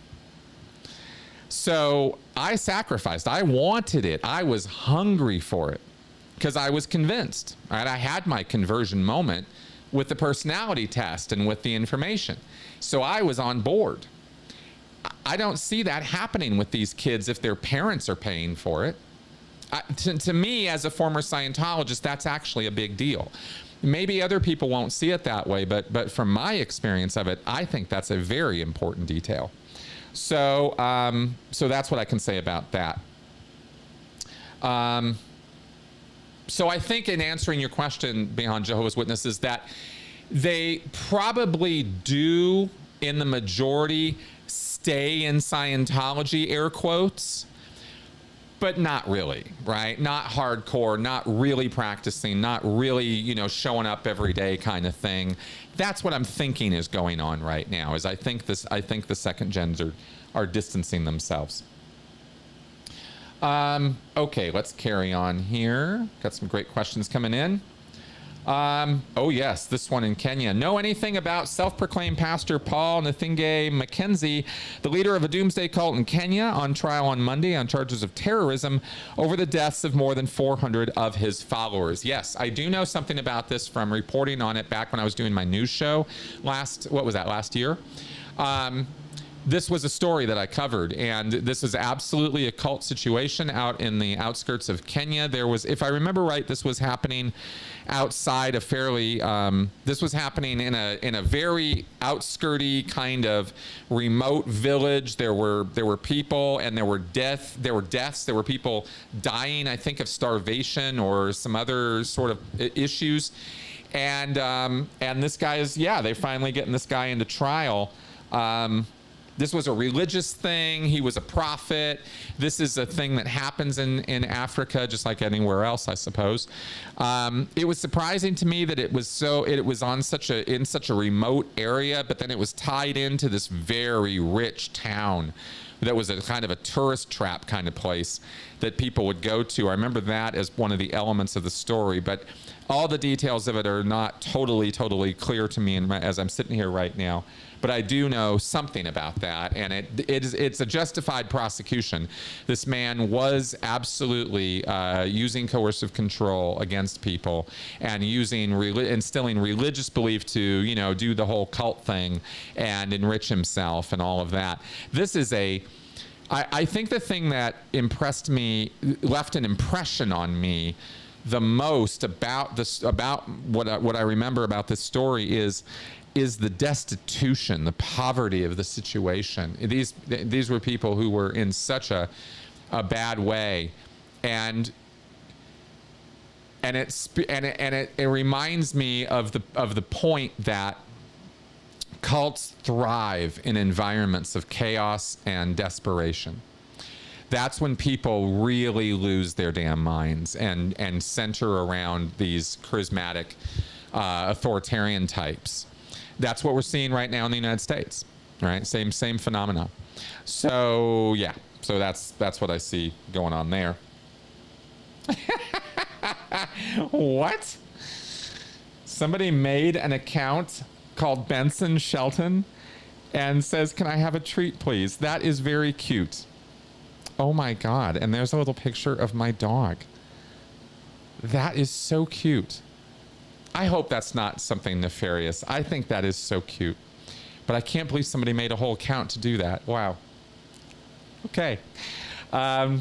So I sacrificed. I wanted it. I was hungry for it because I was convinced. Right? I had my conversion moment with the personality test and with the information. So I was on board. I don't see that happening with these kids if their parents are paying for it. To me, as a former Scientologist, that's actually a big deal. Maybe other people won't see it that way, but from my experience of it, I think that's a very important detail. So, so that's what I can say about that. So I think in answering your question beyond Jehovah's Witnesses, that they probably do, in the majority, stay in Scientology, air quotes, but not really, right? Not hardcore, not really practicing, not really, you know, showing up every day kind of thing. That's what I'm thinking is going on right now. Is I think the second gens are distancing themselves. Okay, let's carry on here. Got some great questions coming in. Oh yes, this one in Kenya. Know anything about self-proclaimed pastor Paul Nthenge Mackenzie, the leader of a doomsday cult in Kenya, on trial on Monday on charges of terrorism over the deaths of more than 400 of his followers? Yes, I do know something about this from reporting on it back when I was doing my news show last year. This was a story that I covered, and this is absolutely a cult situation out in the outskirts of Kenya. There was, if I remember right, this was happening outside a fairly, this was happening in a very outskirty kind of remote village. There were people, and there were deaths. There were people dying, I think, of starvation or some other sort of issues. And this guy is, they finally getting this guy into trial. This was a religious thing. He was a prophet. This is a thing that happens in Africa, just like anywhere else, I suppose. It was surprising to me that it was in such a remote area, but then it was tied into this very rich town that was a kind of a tourist trap kind of place that people would go to. I remember that as one of the elements of the story, but all the details of it are not totally clear to me as I'm sitting here right now. But I do know something about that, and it's a justified prosecution. This man was absolutely using coercive control against people and instilling religious belief to, do the whole cult thing and enrich himself and all of that. This is I think the thing that impressed me, left an impression on me the most about what I remember about this story is the destitution, the poverty of the situation. These were people who were in such a bad way, and it reminds me of the point that cults thrive in environments of chaos and desperation. That's when people really lose their damn minds and center around these charismatic authoritarian types. That's what we're seeing right now in the United States, right? Same phenomena. So yeah, so that's what I see going on there. What? Somebody made an account called Benson Shelton and says, "Can I have a treat, please?" That is very cute. Oh my God. And there's a little picture of my dog. That is so cute. I hope that's not something nefarious. I think that is so cute. But I can't believe somebody made a whole account to do that. Wow. Okay. All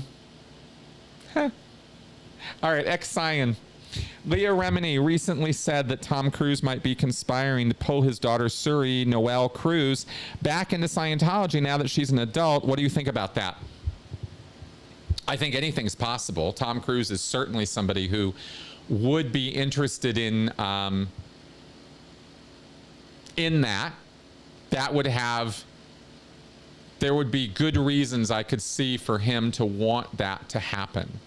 right, ex-Cyan. Leah Remini recently said that Tom Cruise might be conspiring to pull his daughter Suri, Noelle Cruz, back into Scientology now that she's an adult. What do you think about that? I think anything's possible. Tom Cruise is certainly somebody who would be interested in that. There would be good reasons I could see for him to want that to happen.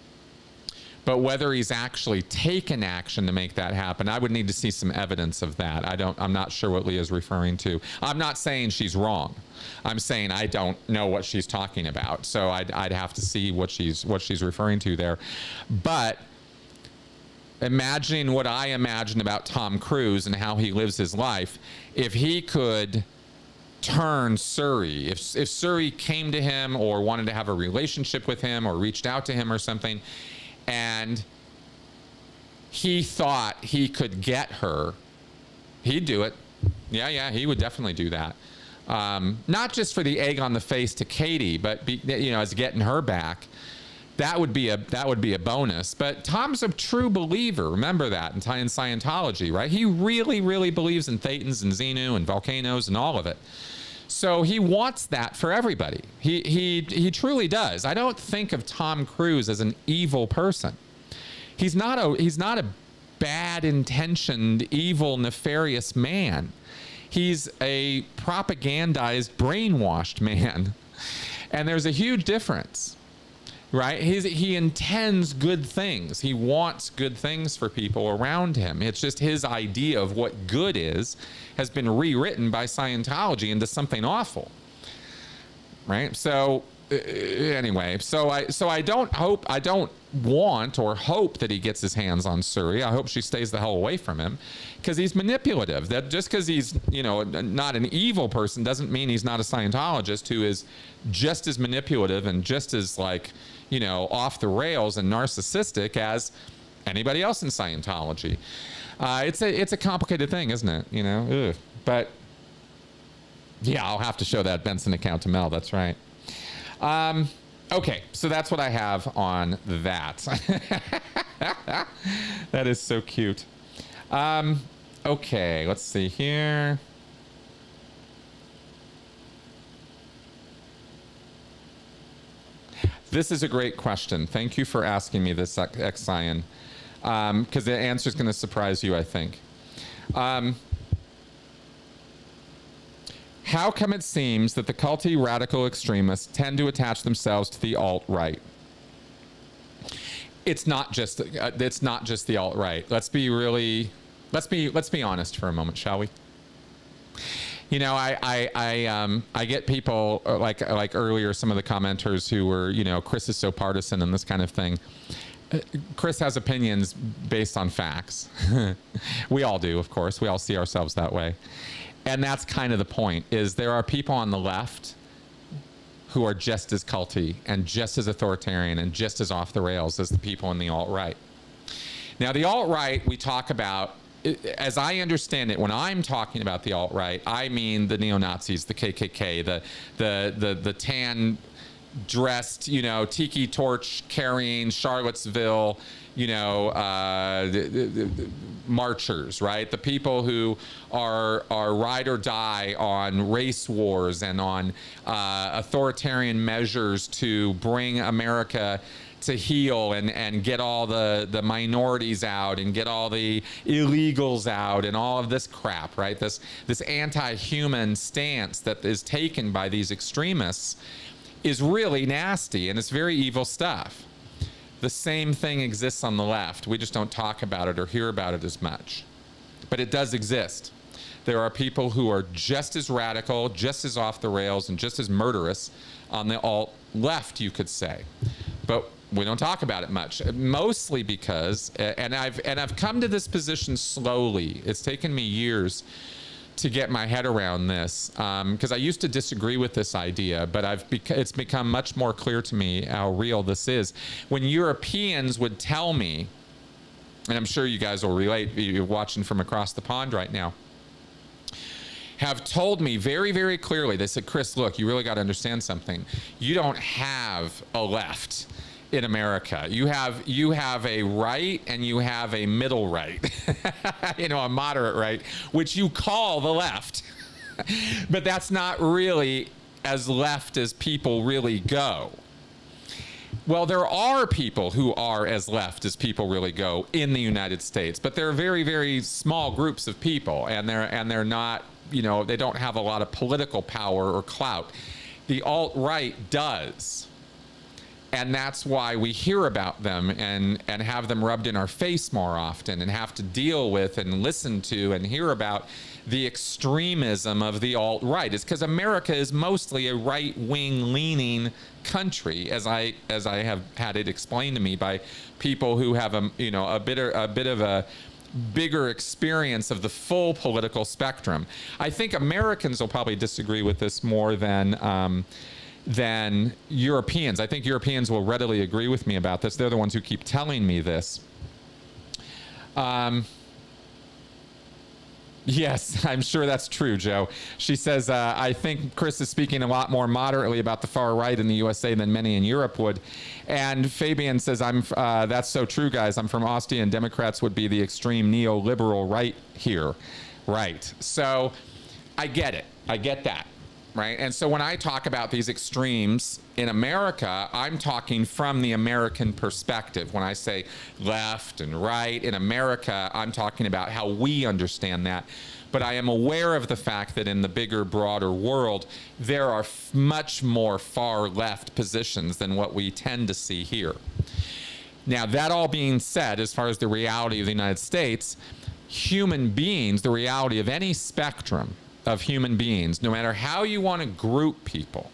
But whether he's actually taken action to make that happen, I would need to see some evidence of that. I'm not sure what Leah's referring to. I'm not saying she's wrong. I'm saying I don't know what she's talking about. So I'd have to see what she's referring to there. But imagining what I imagine about Tom Cruise and how he lives his life, if he could turn Suri, if Suri came to him or wanted to have a relationship with him or reached out to him or something, and he thought he could get her, he'd do it. Yeah, he would definitely do that. Not just for the egg on the face to Katie, but as getting her back. That would be a bonus. But Tom's a true believer. Remember that in Scientology, right? He really, really believes in thetans and Xenu and volcanoes and all of it. So he wants that for everybody. He truly does. I don't think of Tom Cruise as an evil person. He's not a bad intentioned, evil, nefarious man. He's a propagandized, brainwashed man. And there's a huge difference. Right? He intends good things. He wants good things for people around him. It's just his idea of what good is has been rewritten by Scientology into something awful. right? So anyway, so I don't want or hope that he gets his hands on Suri. I hope she stays the hell away from him, because he's manipulative. That just because he's, you know, not an evil person doesn't mean he's not a Scientologist who is just as manipulative and just as, like, you know, off the rails and narcissistic as anybody else in Scientology. It's a complicated thing, isn't it? You know, ugh. But yeah, I'll have to show that Benson account to Mel. That's right. Okay, so that's what I have on that. That is so cute. Okay, let's see here. This is a great question. Thank you for asking me this, X-Cyan, because the answer is going to surprise you, I think. How come it seems that the culty radical extremists tend to attach themselves to the alt-right? It's not just the alt-right. Let's be honest for a moment, shall we? You know, I get people like earlier, some of the commenters who were, you know, Chris is so partisan and this kind of thing. Chris has opinions based on facts. We all do, of course. We all see ourselves that way. And that's kind of the point, is there are people on the left who are just as culty and just as authoritarian and just as off the rails as the people in the alt-right. Now, the alt-right we talk about, as I understand it, when I'm talking about the alt-right, I mean the neo-Nazis, the KKK, the tan dressed, you know, tiki torch carrying Charlottesville, you know, the marchers, right? The people who are ride or die on race wars and on authoritarian measures to bring America to heal and get all the minorities out and get all the illegals out and all of this crap, right? This anti-human stance that is taken by these extremists is really nasty, and it's very evil stuff. The same thing exists on the left. We just don't talk about it or hear about it as much. But it does exist. There are people who are just as radical, just as off the rails, and just as murderous on the alt-left, you could say. But we don't talk about it much, mostly because, and I've come to this position slowly. It's taken me years to get my head around this, because I used to disagree with this idea, but it's become much more clear to me how real this is. When Europeans would tell me, and I'm sure you guys will relate, you're watching from across the pond right now, have told me very, very clearly, they said, Chris, look, you really got to understand something. You don't have a left in America. You have a right and you have a middle right, you know, a moderate right, which you call the left. But that's not really as left as people really go. Well, there are people who are as left as people really go in the United States, but they're very, very small groups of people, and they're not, you know, they don't have a lot of political power or clout. The alt-right does. And that's why we hear about them and have them rubbed in our face more often and have to deal with and listen to and hear about the extremism of the alt-right. It's because America is mostly a right-wing leaning country, as I have had it explained to me by people who have a bit of a bigger experience of the full political spectrum. I think Americans will probably disagree with this more than Europeans. I think Europeans will readily agree with me about this. They're the ones who keep telling me this. Yes, I'm sure that's true, Joe. She says, I think Chris is speaking a lot more moderately about the far right in the USA than many in Europe would. And Fabian says, that's so true, guys. I'm from Austin, and Democrats would be the extreme neoliberal right here. Right. So I get it. I get that. Right. And so when I talk about these extremes in America, I'm talking from the American perspective. When I say left and right in America, I'm talking about how we understand that. But I am aware of the fact that in the bigger, broader world, there are much more far left positions than what we tend to see here. Now, that all being said, as far as the reality of the United States, human beings, the reality of any spectrum of human beings, no matter how you want to group people,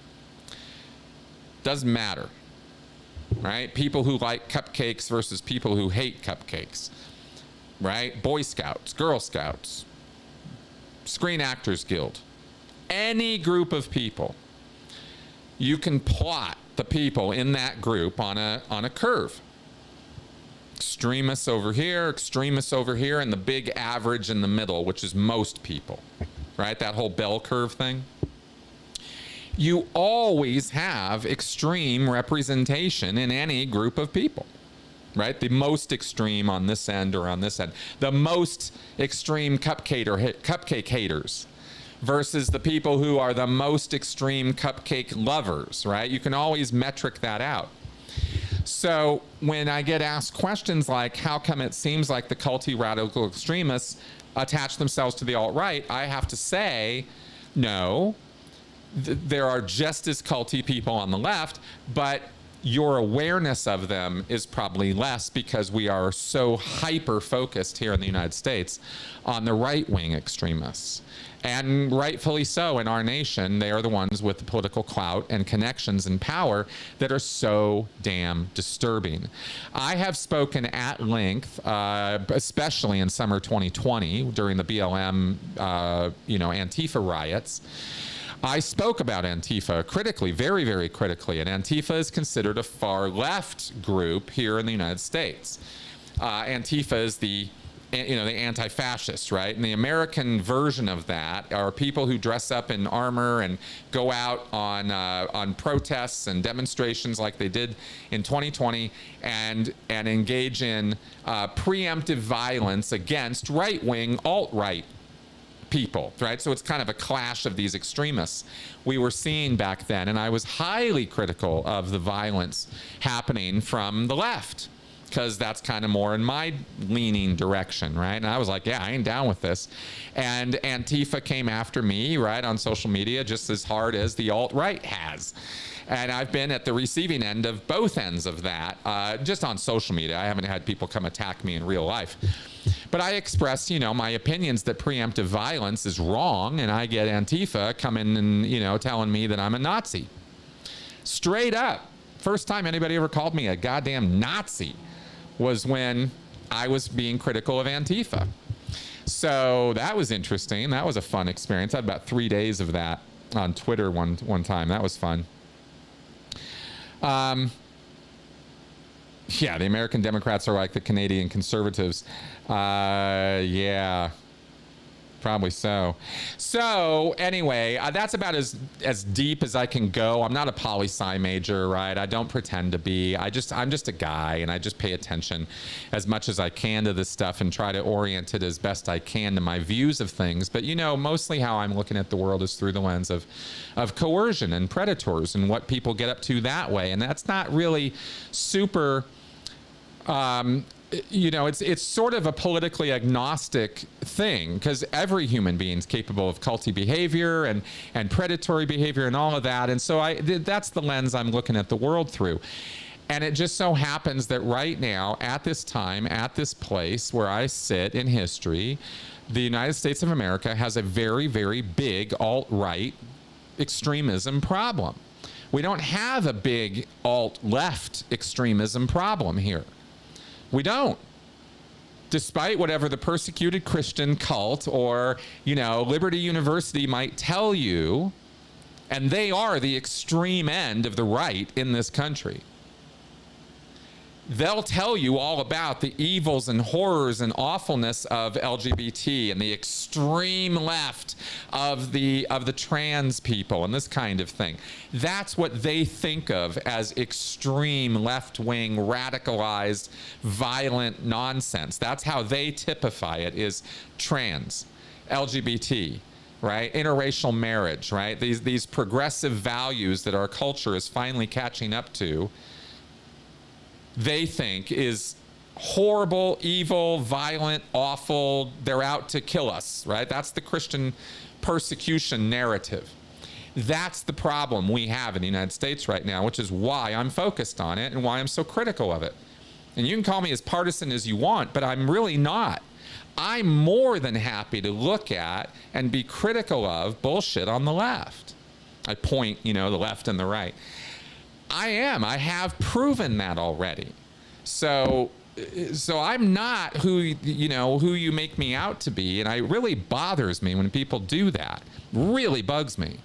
Doesn't matter, right? People who like cupcakes versus people who hate cupcakes, right? Boy Scouts, Girl Scouts, Screen Actors Guild, any group of people. You can plot the people in that group on a curve. Extremists over here, and the big average in the middle, which is most people, right? That whole bell curve thing. You always have extreme representation in any group of people, right? The most extreme on this end or on this end. The most extreme cupcake haters versus the people who are the most extreme cupcake lovers, right? You can always metric that out. So when I get asked questions like, how come it seems like the culty radical extremists attach themselves to the alt-right, I have to say, no, there are just as culty people on the left, but your awareness of them is probably less because we are so hyper-focused here in the United States on the right-wing extremists. And rightfully so in our nation, they are the ones with the political clout and connections and power that are so damn disturbing. I have spoken at length, especially in summer 2020 during the BLM, Antifa riots. I spoke about Antifa critically, very, very critically, and Antifa is considered a far left group here in the United States. Antifa is the anti-fascist, right? And the American version of that are people who dress up in armor and go out on protests and demonstrations like they did in 2020 and engage in preemptive violence against right-wing, alt-right people, right? So it's kind of a clash of these extremists we were seeing back then. And I was highly critical of the violence happening from the left, because that's kind of more in my leaning direction, right? And I was like, yeah, I ain't down with this. And Antifa came after me, right, on social media just as hard as the alt-right has. And I've been at the receiving end of both ends of that, just on social media. I haven't had people come attack me in real life. But I express, my opinions that preemptive violence is wrong, and I get Antifa coming and, telling me that I'm a Nazi. Straight up. First time anybody ever called me a goddamn Nazi was when I was being critical of Antifa. So that was interesting. That was a fun experience. I had about 3 days of that on Twitter one time. That was fun. Yeah, the American Democrats are like the Canadian conservatives. Yeah, probably so. So anyway, that's about as deep as I can go. I'm not a poli-sci major, right? I don't pretend to be. I'm just a guy, and I just pay attention as much as I can to this stuff and try to orient it as best I can to my views of things. But mostly how I'm looking at the world is through the lens of coercion and predators and what people get up to that way. And that's not really super... it's sort of a politically agnostic thing, because every human being is capable of culty behavior and predatory behavior and all of that. And so that's the lens I'm looking at the world through. And it just so happens that right now, at this time, at this place where I sit in history, the United States of America has a very, very big alt-right extremism problem. We don't have a big alt-left extremism problem here. We don't. Despite whatever the persecuted Christian cult or, Liberty University might tell you, and they are the extreme end of the right in this country. They'll tell you all about the evils and horrors and awfulness of LGBT and the extreme left of the trans people and this kind of thing. That's what they think of as extreme left-wing, radicalized, violent nonsense. That's how they typify it, is trans, LGBT, right? Interracial marriage, right? These progressive values that our culture is finally catching up to, they think is horrible, evil, violent, awful. They're out to kill us, right? That's the Christian persecution narrative. That's the problem we have in the United States right now, which is why I'm focused on it and why I'm so critical of it. And you can call me as partisan as you want, but I'm really not. I'm more than happy to look at and be critical of bullshit on the left. I point, the left and the right. I am. I have proven that already. So I'm not who you make me out to be, and it really bothers me when people do that. Really bugs me,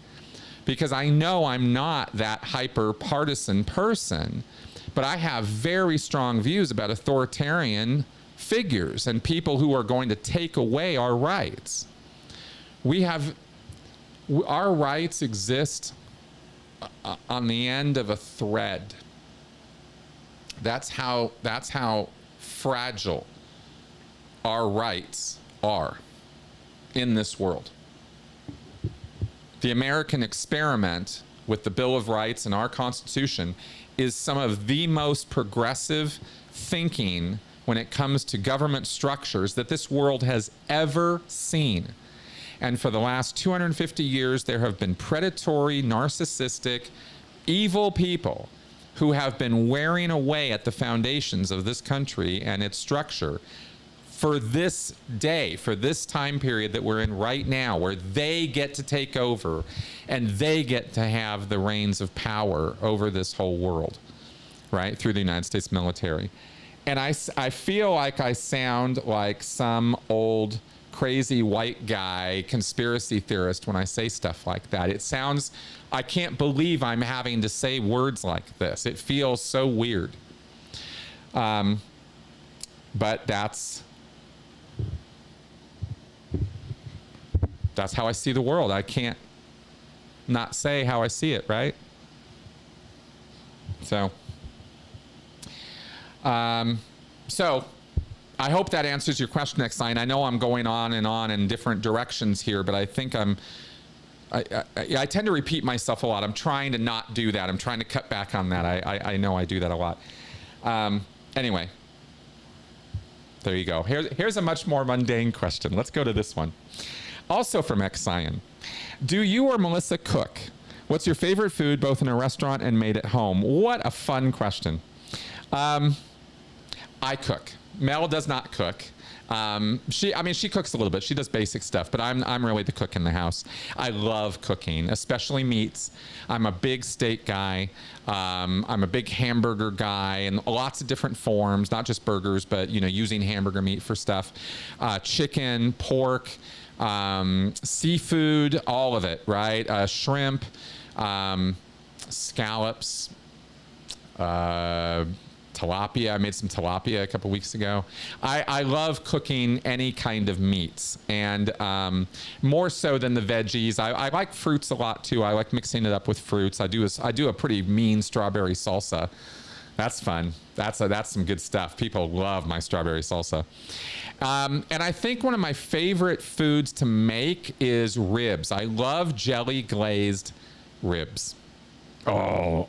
because I know I'm not that hyper partisan person, but I have very strong views about authoritarian figures and people who are going to take away our rights. Our rights exist on the end of a thread. That's how fragile our rights are in this world. The American experiment with the Bill of Rights and our Constitution is some of the most progressive thinking when it comes to government structures that this world has ever seen. And for the last 250 years, there have been predatory, narcissistic, evil people who have been wearing away at the foundations of this country and its structure for this day, for this time period that we're in right now, where they get to take over and they get to have the reins of power over this whole world, right, through the United States military. And I feel like I sound like some old crazy white guy conspiracy theorist when I say stuff like that. It sounds, I can't believe I'm having to say words like this. It feels so weird. But that's how I see the world. I can't not say how I see it, right? So I hope that answers your question, next line. I know I'm going on in different directions here, but I think I tend to repeat myself a lot. I'm trying to not do that. I'm trying to cut back on that. I know I do that a lot. Anyway, there you go. Here's a much more mundane question. Let's go to this one. Also from Xion. Do you or Melissa cook? What's your favorite food, both in a restaurant and made at home? What a fun question. I cook. Mel does not cook. She cooks a little bit. She does basic stuff, but I'm really the cook in the house. I love cooking, especially meats. I'm a big steak guy. I'm a big hamburger guy, and lots of different forms, not just burgers, but using hamburger meat for stuff. Chicken, pork, seafood, all of it, right? Shrimp, scallops, tilapia. I made some tilapia a couple weeks ago. I love cooking any kind of meats, and more so than the veggies. I like fruits a lot too. I like mixing it up with fruits. I do a pretty mean strawberry salsa. That's fun. That's some good stuff. People love my strawberry salsa. And I think one of my favorite foods to make is ribs. I love jelly glazed ribs. You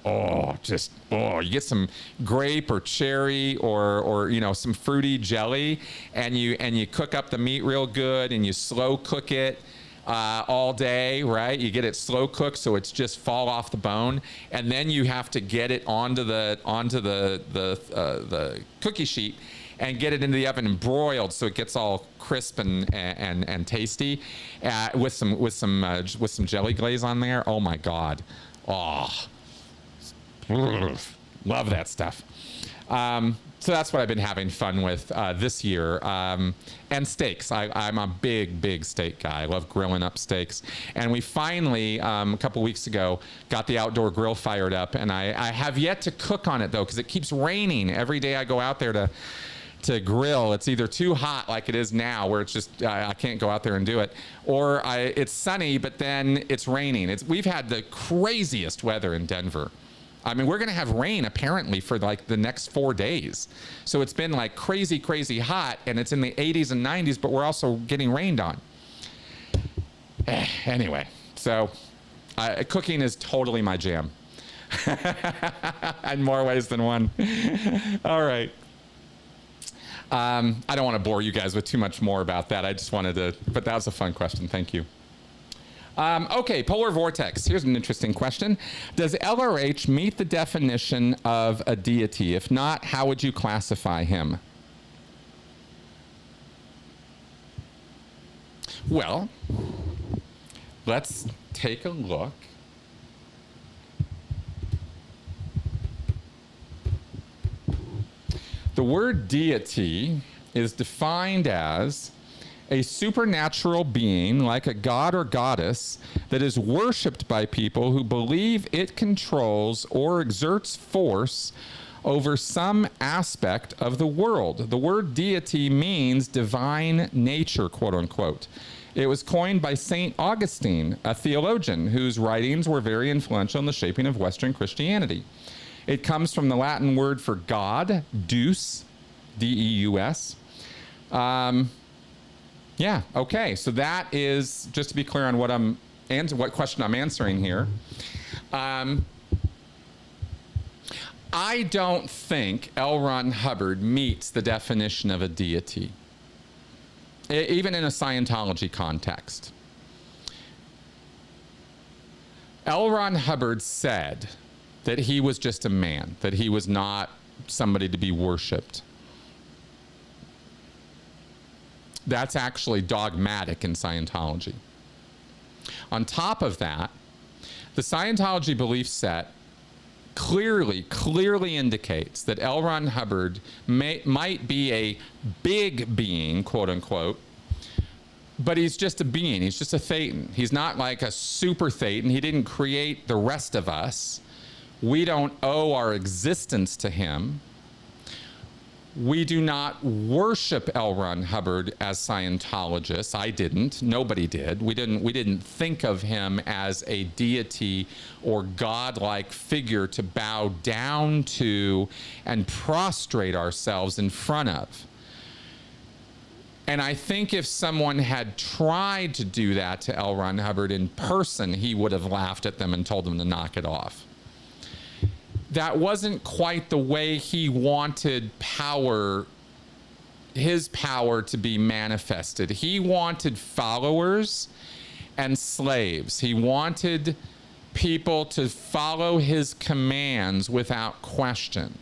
get some grape or cherry or some fruity jelly, and you cook up the meat real good, and you slow cook it all day, right? You get it slow cooked so it's just fall off the bone, and then you have to get it onto the cookie sheet and get it into the oven and broiled so it gets all crisp and tasty, with some jelly glaze on there. Oh my God. Oh, love that stuff. So that's what I've been having fun with this year. And steaks. I'm a big steak guy. I love grilling up steaks. And we finally, a couple weeks ago, got the outdoor grill fired up. And I have yet to cook on it, though, because it keeps raining. Every day I go out there to grill, it's either too hot like it is now, where it's just I can't go out there and do it, or it's sunny but then it's raining. We've had the craziest weather in Denver. I mean, we're gonna have rain apparently for like the next 4 days. So it's been like crazy hot, and it's in the 80s and 90s, but we're also getting rained on. Anyway, so cooking is totally my jam. In more ways than one. All right. I don't want to bore you guys with too much more about that. I just wanted to, but that was a fun question. Thank you. Okay, polar vortex. Here's an interesting question. Does LRH meet the definition of a deity? If not, how would you classify him? Well, let's take a look The word deity is defined as a supernatural being like a god or goddess that is worshipped by people who believe it controls or exerts force over some aspect of the world. The word deity means divine nature, quote unquote. It was coined by St. Augustine, a theologian whose writings were very influential in the shaping of Western Christianity. It comes from the Latin word for God, deus, D-E-U-S. Yeah, okay, so that is, just to be clear on what question I'm answering here. I don't think L. Ron Hubbard meets the definition of a deity, even in a Scientology context. L. Ron Hubbard said that he was just a man, that he was not somebody to be worshipped. That's actually dogmatic in Scientology. On top of that, the Scientology belief set clearly indicates that L. Ron Hubbard might be a big being, quote unquote, but he's just a being. He's just a thetan. He's not like a super thetan. He didn't create the rest of us. We don't owe our existence to him. We do not worship L. Ron Hubbard as Scientologists. I didn't. Nobody did. We didn't think of him as a deity or godlike figure to bow down to and prostrate ourselves in front of. And I think if someone had tried to do that to L. Ron Hubbard in person, he would have laughed at them and told them to knock it off. That wasn't quite the way he wanted his power to be manifested. He wanted followers and slaves. He wanted people to follow his commands without question.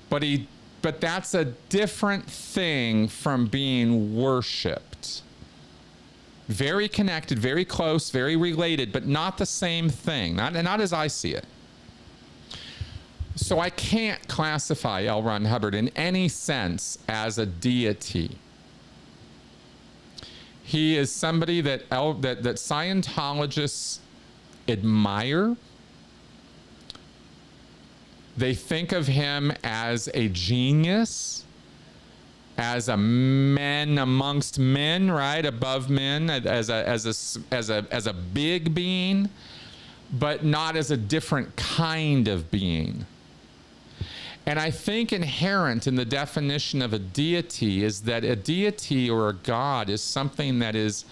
But that's a different thing from being worshipped. Very connected, very close, very related, but not the same thing, not as I see it. So I can't classify L. Ron Hubbard in any sense as a deity. He is somebody that Scientologists admire. They think of him as a genius, as a man amongst men, right, above men, as a big being, but not as a different kind of being. And I think inherent in the definition of a deity is that a deity or a god is something that is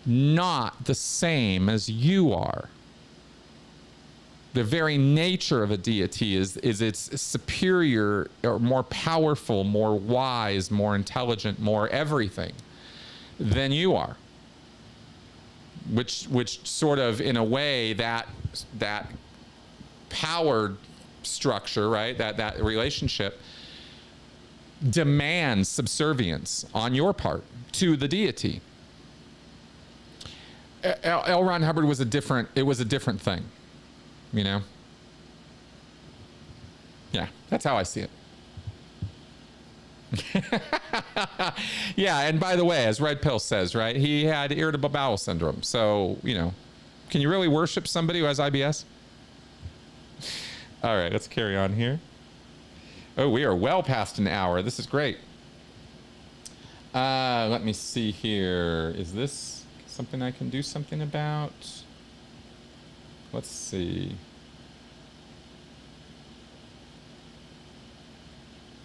not the same as you are. The very nature of a deity is it's superior or more powerful, more wise, more intelligent, more everything than you are. Which sort of, in a way, that power structure, right, that relationship demands subservience on your part to the deity. L. Ron Hubbard was a different thing, you know? Yeah, that's how I see it. Yeah, and by the way, as Redpill says, right, he had irritable bowel syndrome. So, you know, can you really worship somebody who has IBS? All right, let's carry on here. Oh, we are well past an hour. This is great. Let me see here. Is this something I can do something about? Let's see.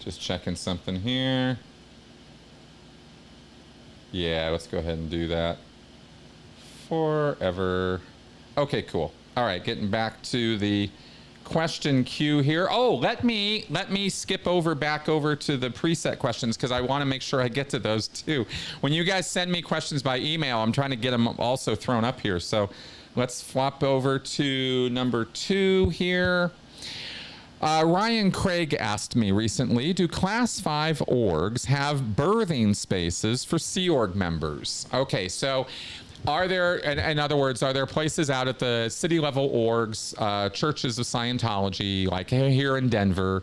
Just checking something here. Yeah, let's go ahead and do that. Forever. Okay, cool. All right, getting back to the question queue here. Oh, let me skip back over to the preset questions because I want to make sure I get to those too. When you guys send me questions by email, I'm trying to get them also thrown up here. So let's flop over to number 2 here. Ryan Craig asked me recently, do Class 5 orgs have birthing spaces for Sea Org members? Okay, so Are there, in other words, are there places out at the city level orgs, churches of Scientology, like here in Denver,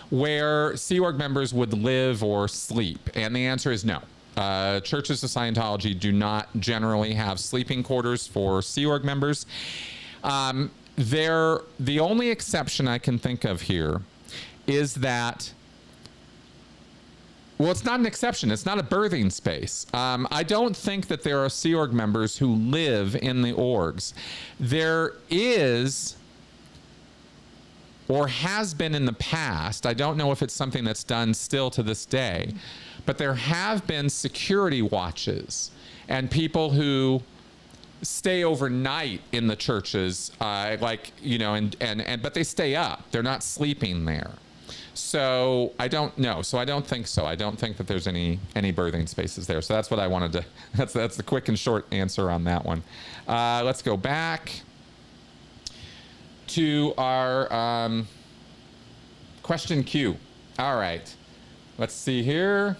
where Sea Org members would live or sleep? And the answer is no. Churches of Scientology do not generally have sleeping quarters for Sea Org members. The only exception I can think of here is that, well, it's not an exception. It's not a birthing space. I don't think that there are Sea Org members who live in the orgs. There is, or has been in the past, I don't know if it's something that's done still to this day, but there have been security watches and people who stay overnight in the churches, like, you know, but they stay up. They're not sleeping there. So I don't know. So I don't think so. I don't think that there's any birthing spaces there. So that's what I wanted to, that's the quick and short answer on that one. Let's go back to our question queue. All right. Let's see here.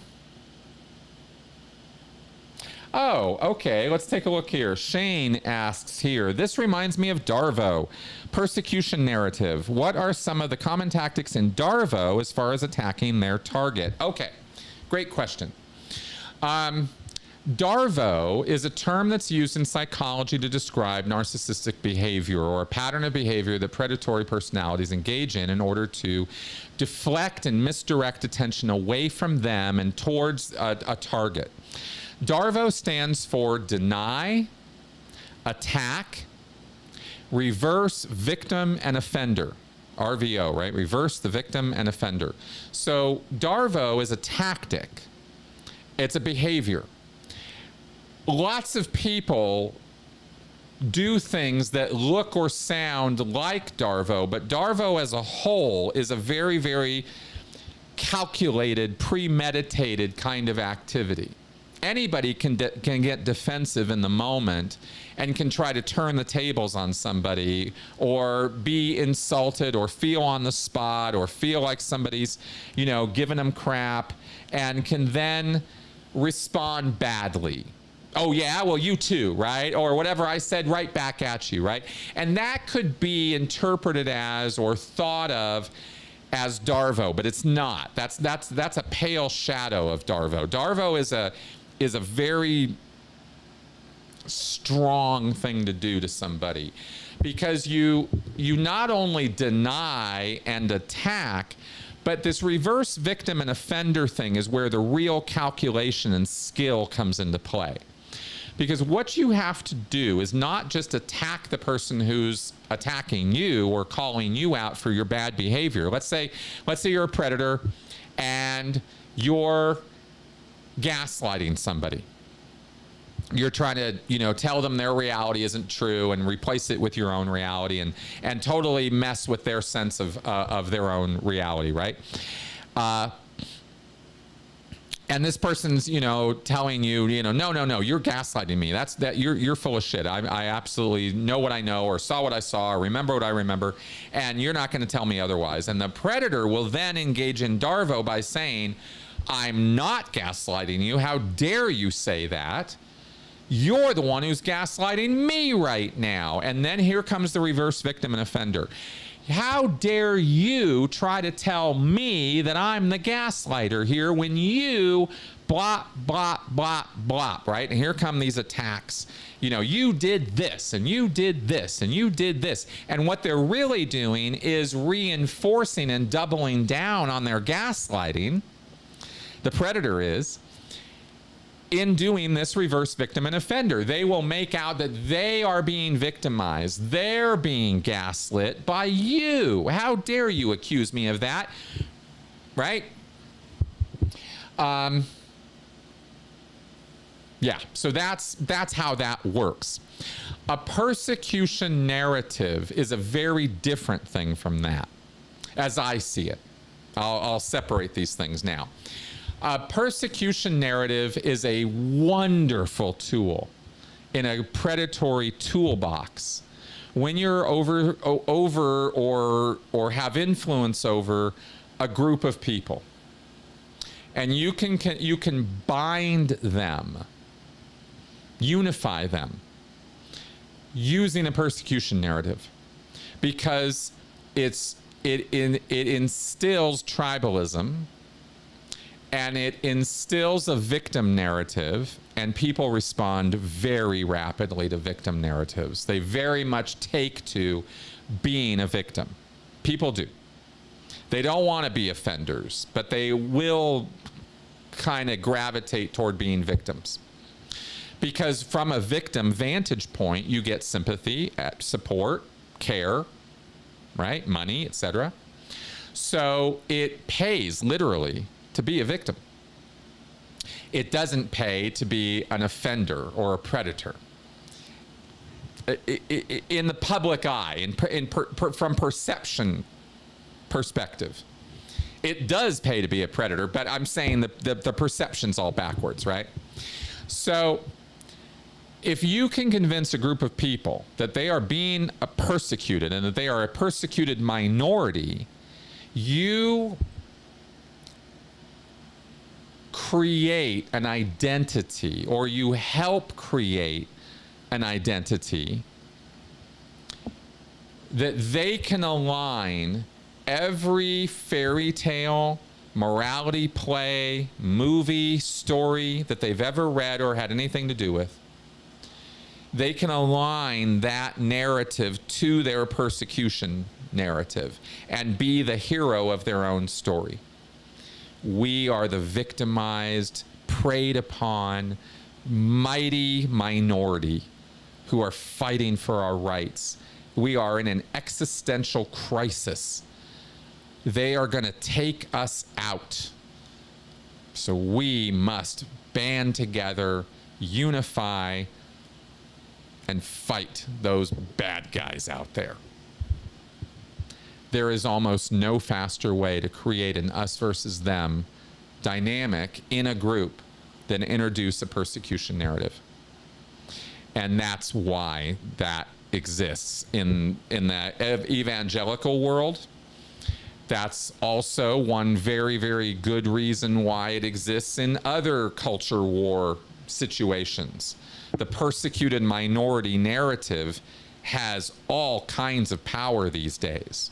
Oh, okay. Let's take a look here. Shane asks here, this reminds me of DARVO, persecution narrative. What are some of the common tactics in DARVO as far as attacking their target? Okay, great question. DARVO is a term that's used in psychology to describe narcissistic behavior, or a pattern of behavior that predatory personalities engage in order to deflect and misdirect attention away from them and towards a target. DARVO stands for deny, attack, reverse, victim, and offender. RVO, right? Reverse the victim and offender. So DARVO is a tactic. It's a behavior. Lots of people do things that look or sound like DARVO, but DARVO as a whole is a very, very calculated, premeditated kind of activity. Anybody can get defensive in the moment and can try to turn the tables on somebody, or be insulted, or feel on the spot, or feel like somebody's, you know, giving them crap, and can then respond badly. Oh yeah, well you too, right? Or whatever I said right back at you, right? And that could be interpreted as, or thought of as, DARVO, but it's not. That's a pale shadow of DARVO. DARVO is a very strong thing to do to somebody, because you not only deny and attack, but this reverse victim and offender thing is where the real calculation and skill comes into play. Because what you have to do is not just attack the person who's attacking you or calling you out for your bad behavior. Let's say you're a predator and you're gaslighting somebody. You're trying to, you know, tell them their reality isn't true and replace it with your own reality, and totally mess with their sense of their own reality, right? And this person's, you know, telling you, you know, no, you're gaslighting me. You're full of shit. I absolutely know what I know, or saw what I saw, or remember what I remember, and you're not going to tell me otherwise. And the predator will then engage in DARVO by saying, I'm not gaslighting you. How dare you say that? You're the one who's gaslighting me right now. And then here comes the reverse victim and offender. How dare you try to tell me that I'm the gaslighter here when you blop, blop, blop, blop, right? And here come these attacks. You know, you did this, and you did this, and you did this. And what they're really doing is reinforcing and doubling down on their gaslighting. The predator is, in doing this reverse victim and offender. They will make out that they are being victimized. They're being gaslit by you. How dare you accuse me of that? Right? Yeah, so that's how that works. A persecution narrative is a very different thing from that, as I see it. I'll separate these things now. A persecution narrative is a wonderful tool in a predatory toolbox when you're over or have influence over a group of people, and you can bind them, unify them, using a persecution narrative, because it instills tribalism, and it instills a victim narrative, and people respond very rapidly to victim narratives. They very much take to being a victim. People do. They don't want to be offenders, but they will kind of gravitate toward being victims. Because from a victim vantage point, you get sympathy, support, care, right? Money, etc. So it pays literally to be a victim. It doesn't pay to be an offender or a predator. In the public eye, from perception perspective, it does pay to be a predator, but I'm saying the perception's all backwards, right? So if you can convince a group of people that they are being persecuted and that they are a persecuted minority, you create an identity, or you help create an identity that they can align every fairy tale, morality play, movie, story that they've ever read or had anything to do with. They can align that narrative to their persecution narrative and be the hero of their own story. We are the victimized, preyed upon, mighty minority who are fighting for our rights. We are in an existential crisis. They are going to take us out. So we must band together, unify, and fight those bad guys out there. There is almost no faster way to create an us versus them dynamic in a group than introduce a persecution narrative. And that's why that exists in the evangelical world. That's also one very, very good reason why it exists in other culture war situations. The persecuted minority narrative has all kinds of power these days,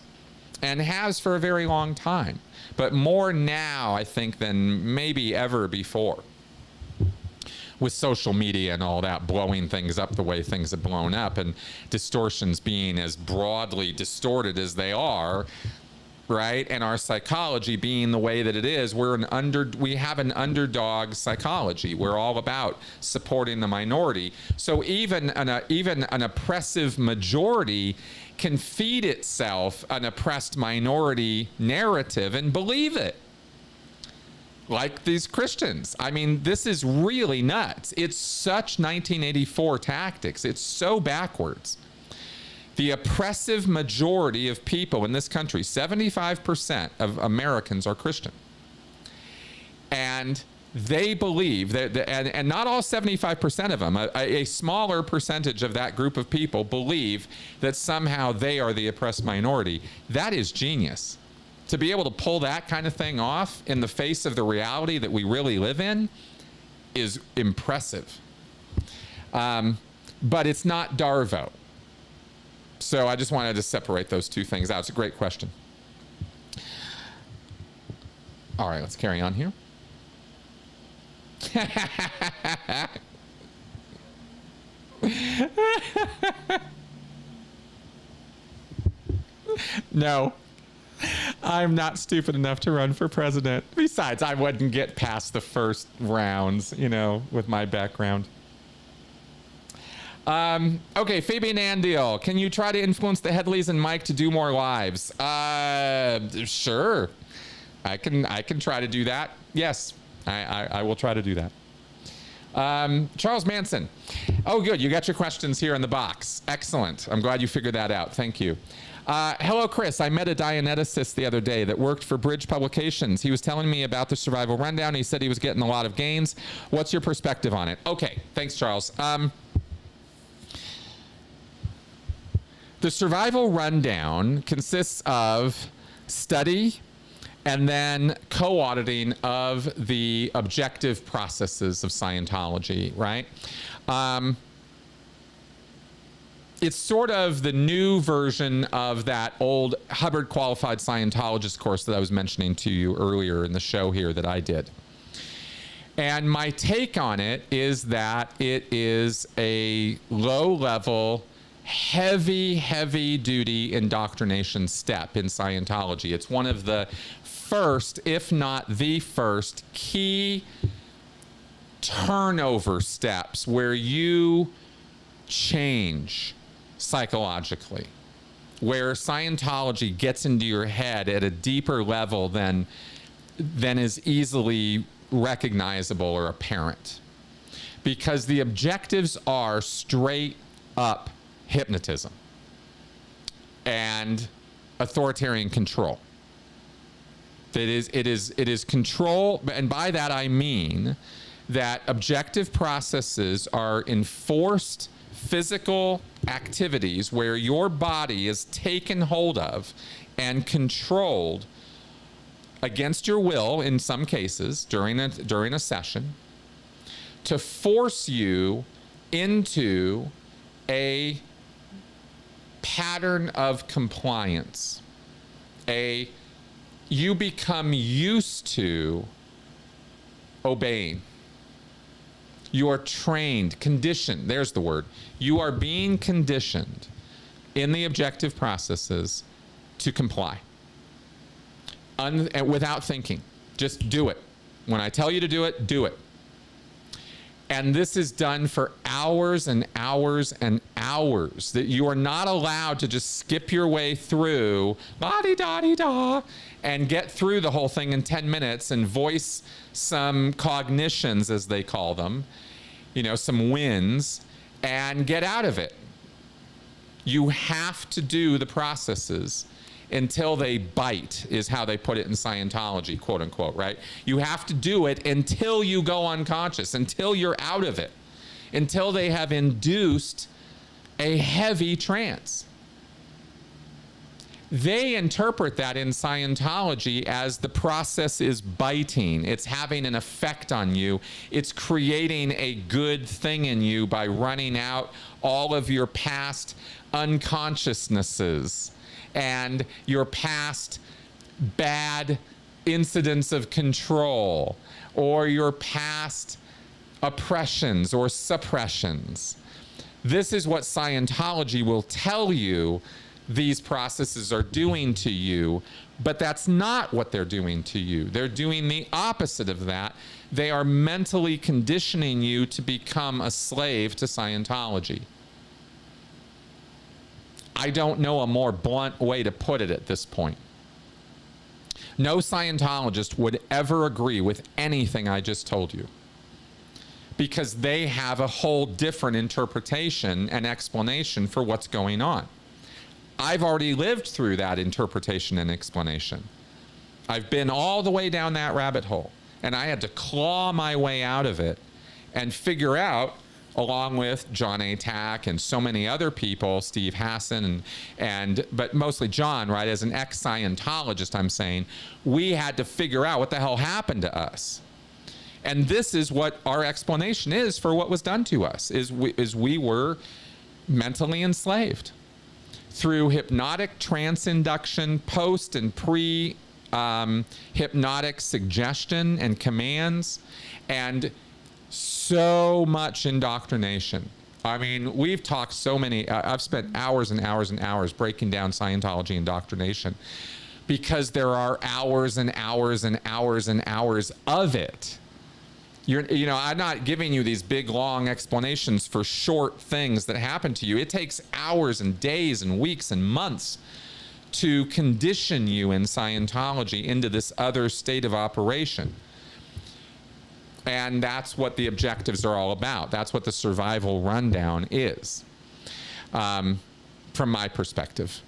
and has for a very long time, but more now, I think, than maybe ever before. With social media and all that blowing things up the way things have blown up, and distortions being as broadly distorted as they are, right? And our psychology being the way that it is, we have an underdog psychology. We're all about supporting the minority. So even an oppressive majority can feed itself an oppressed minority narrative and believe it. Like these Christians. I mean, this is really nuts. It's such 1984 tactics. It's so backwards. The oppressive majority of people in this country, 75% of Americans are Christian. And they believe that, and not all 75% of them, a smaller percentage of that group of people believe that somehow they are the oppressed minority. That is genius. To be able to pull that kind of thing off in the face of the reality that we really live in is impressive. But it's not DARVO. So I just wanted to separate those two things out. It's a great question. All right, let's carry on here. No, I'm not stupid enough to run for president. Besides, I wouldn't get past the first rounds, with my background. Okay, Fabian Andiel, can you try to influence the Headleys and Mike to do more lives? Sure. I can try to do that. Yes, I will try to do that. Charles Manson. Oh, good. You got your questions here in the box. Excellent. I'm glad you figured that out. Thank you. Hello, Chris. I met a Dianeticist the other day that worked for Bridge Publications. He was telling me about the survival rundown. He said he was getting a lot of gains. What's your perspective on it? Okay. Thanks, Charles. The survival rundown consists of study and then co-auditing of the objective processes of Scientology, right? it's sort of the new version of that old Hubbard Qualified Scientologist course that I was mentioning to you earlier in the show here that I did. And my take on it is that it is a low-level, heavy-duty indoctrination step in Scientology. It's one of the first, if not the first, key turnover steps where you change psychologically, where Scientology gets into your head at a deeper level than is easily recognizable or apparent. Because the objectives are straight up hypnotism and authoritarian control. It is control, and by that I mean that objective processes are enforced physical activities where your body is taken hold of and controlled against your will in some cases during a session to force you into a pattern of compliance. You become used to obeying. You are trained, conditioned, there's the word. You are being conditioned in the objective processes to comply. Without thinking. Just do it. When I tell you to do it, do it. And this is done for hours and hours and hours. That you are not allowed to just skip your way through la-di-da-di-da and get through the whole thing in 10 minutes and voice some cognitions, as they call them, some wins, and get out of it. You have to do the processes until they bite, is how they put it in Scientology, quote unquote, right? You have to do it until you go unconscious, until you're out of it, until they have induced a heavy trance. They interpret that in Scientology as the process is biting. It's having an effect on you. It's creating a good thing in you by running out all of your past unconsciousnesses and your past bad incidents of control or your past oppressions or suppressions. This is what Scientology will tell you these processes are doing to you, but that's not what they're doing to you. They're doing the opposite of that. They are mentally conditioning you to become a slave to Scientology. I don't know a more blunt way to put it at this point. No Scientologist would ever agree with anything I just told you, because they have a whole different interpretation and explanation for what's going on. I've already lived through that interpretation and explanation. I've been all the way down that rabbit hole, and I had to claw my way out of it and figure out, along with John A. Tack and so many other people, Steve Hassan, but mostly John, right? As an ex-Scientologist, I'm saying, we had to figure out what the hell happened to us. And this is what our explanation is for what was done to us, is we were mentally enslaved through hypnotic trance induction, post and pre hypnotic suggestion and commands, and so much indoctrination. I mean, we've talked so many, I've spent hours and hours and hours breaking down Scientology indoctrination because there are hours and hours and hours and hours of it. I'm not giving you these big, long explanations for short things that happen to you. It takes hours and days and weeks and months to condition you in Scientology into this other state of operation. And that's what the objectives are all about. That's what the survival rundown is, from my perspective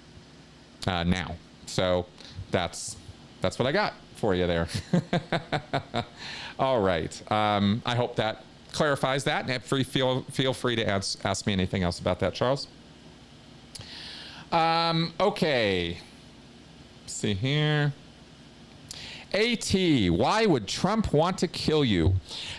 now. So that's what I got for you there. All right. I hope that clarifies that. And feel free to ask me anything else about that, Charles. Okay. Let's see here. AT, why would Trump want to kill you?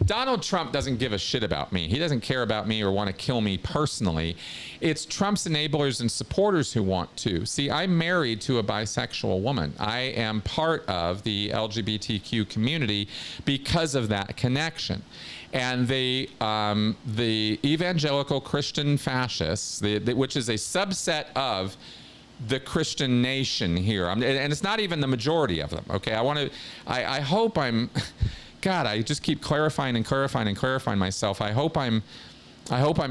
Donald Trump doesn't give a shit about me. He doesn't care about me or want to kill me personally. It's Trump's enablers and supporters who want to. See, I'm married to a bisexual woman. I am part of the LGBTQ community because of that connection. And the evangelical Christian fascists, which is a subset of the Christian nation here, and it's not even the majority of them. Okay, I hope I'm, God, I just keep clarifying and clarifying and clarifying myself. I hope I'm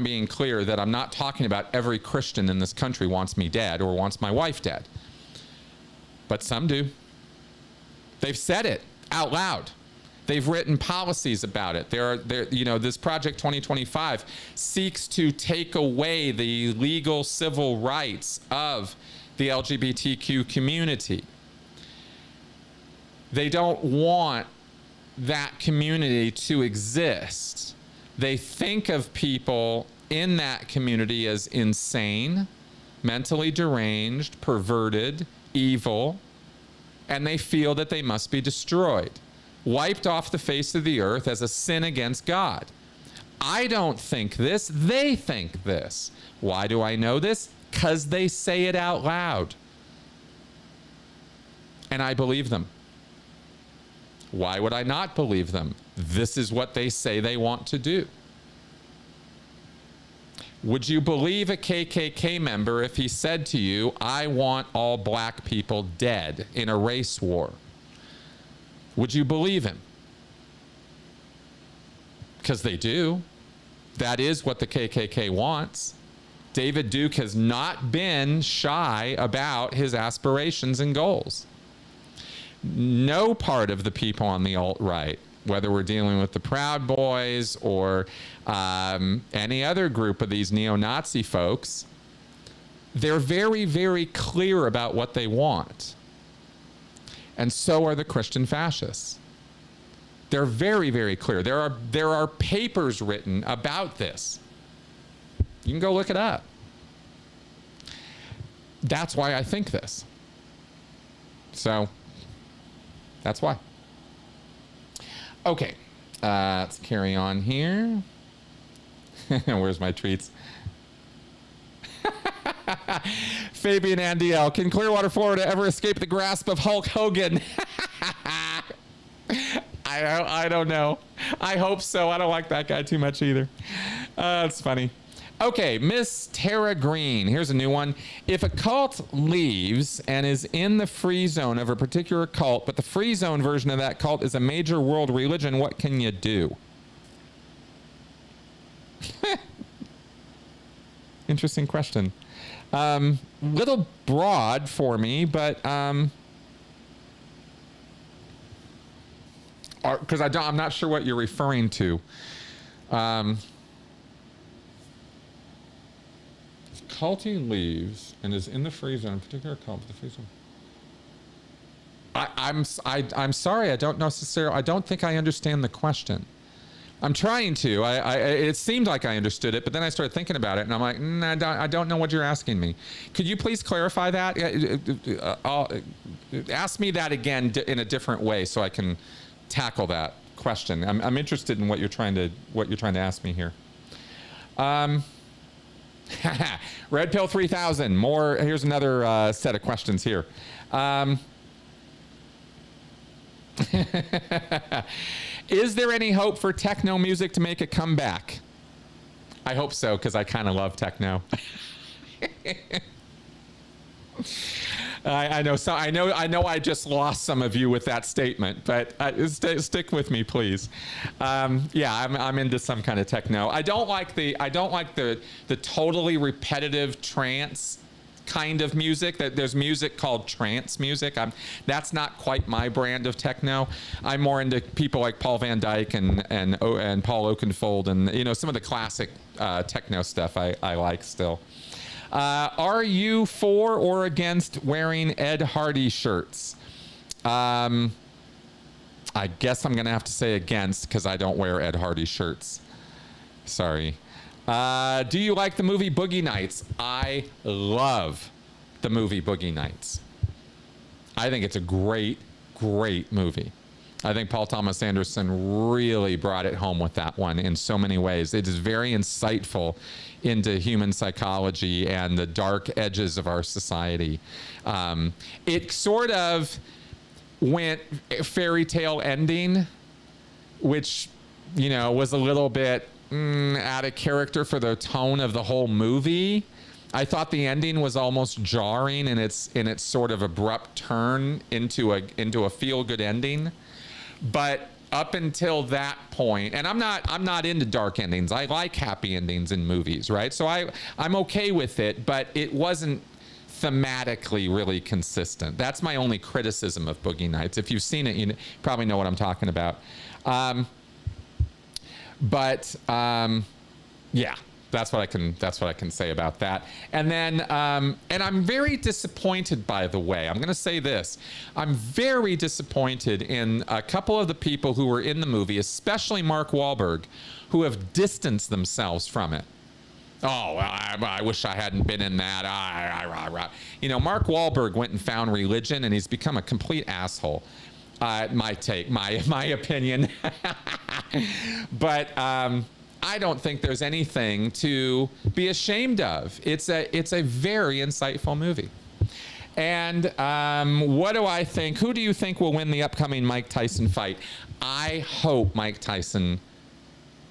being clear that I'm not talking about every Christian in this country wants me dead or wants my wife dead, but some do. They've said it out loud. They've written policies about it. This Project 2025 seeks to take away the legal civil rights of the LGBTQ community. They don't want that community to exist. They think of people in that community as insane, mentally deranged, perverted, evil, and they feel that they must be destroyed, wiped off the face of the earth as a sin against God. I don't think this, they think this. Why do I know this? Because they say it out loud. And I believe them. Why would I not believe them? This is what they say they want to do. Would you believe a KKK member if he said to you, I want all black people dead in a race war? Would you believe him? Because they do. That is what the KKK wants. David Duke has not been shy about his aspirations and goals. No part of the people on the alt-right, whether we're dealing with the Proud Boys or any other group of these neo-Nazi folks, they're very, very clear about what they want. And so are the Christian fascists. They're very, very clear. There are papers written about this. You can go look it up. That's why I think this. So, that's why. Okay, let's carry on here. Where's my treats? Fabian Andiel, can Clearwater, Florida ever escape the grasp of Hulk Hogan? I don't know. I hope so. I don't like that guy too much either. That's funny. Okay, Miss Tara Green. Here's a new one. If a cult leaves and is in the free zone of a particular cult, but the free zone version of that cult is a major world religion, what can you do? Interesting question. Little broad for me, but because I'm not sure what you're referring to. Culty leaves and is in the free zone, particular cult, the free zone. I'm sorry, I don't necessarily. I don't think I understand the question. I'm trying to. It seemed like I understood it, but then I started thinking about it, and I'm like, I don't know what you're asking me. Could you please clarify that? Ask me that again in a different way so I can tackle that question. I'm interested in what you're trying to ask me here. Redpill 3000. More. Here's another set of questions here. Is there any hope for techno music to make a comeback? I hope so, because I kind of love techno. I know. So I know. I just lost some of you with that statement, but stick with me, please. Yeah, I'm into some kind of techno. I don't like the totally repetitive trance kind of music. There's music called trance music. That's not quite my brand of techno. I'm more into people like Paul Van Dyke and Paul Oakenfold and some of the classic techno stuff I like still. Are you for or against wearing Ed Hardy shirts? I guess I'm gonna have to say against because I don't wear Ed Hardy shirts. Sorry. Do you like the movie Boogie Nights? I love the movie Boogie Nights. I think it's a great, great movie. I think Paul Thomas Anderson really brought it home with that one in so many ways. It is very insightful into human psychology and the dark edges of our society. It sort of went fairy tale ending, which, you know, was a little bit out of character for the tone of the whole movie. I thought the ending was almost jarring in its sort of abrupt turn into a feel-good ending. But up until that point, and I'm not into dark endings. I like happy endings in movies, right? So I'm okay with it, but it wasn't thematically really consistent. That's my only criticism of Boogie Nights. If you've seen it, you probably know what I'm talking about. Yeah. That's what I can say about that. And then, and I'm very disappointed, by the way. I'm going to say this. I'm very disappointed in a couple of the people who were in the movie, especially Mark Wahlberg, who have distanced themselves from it. Oh, well, I wish I hadn't been in that. You know, Mark Wahlberg went and found religion, and he's become a complete asshole. My opinion. But I don't think there's anything to be ashamed of. It's a very insightful movie. And what do I think? Who do you think will win the upcoming Mike Tyson fight? I hope Mike Tyson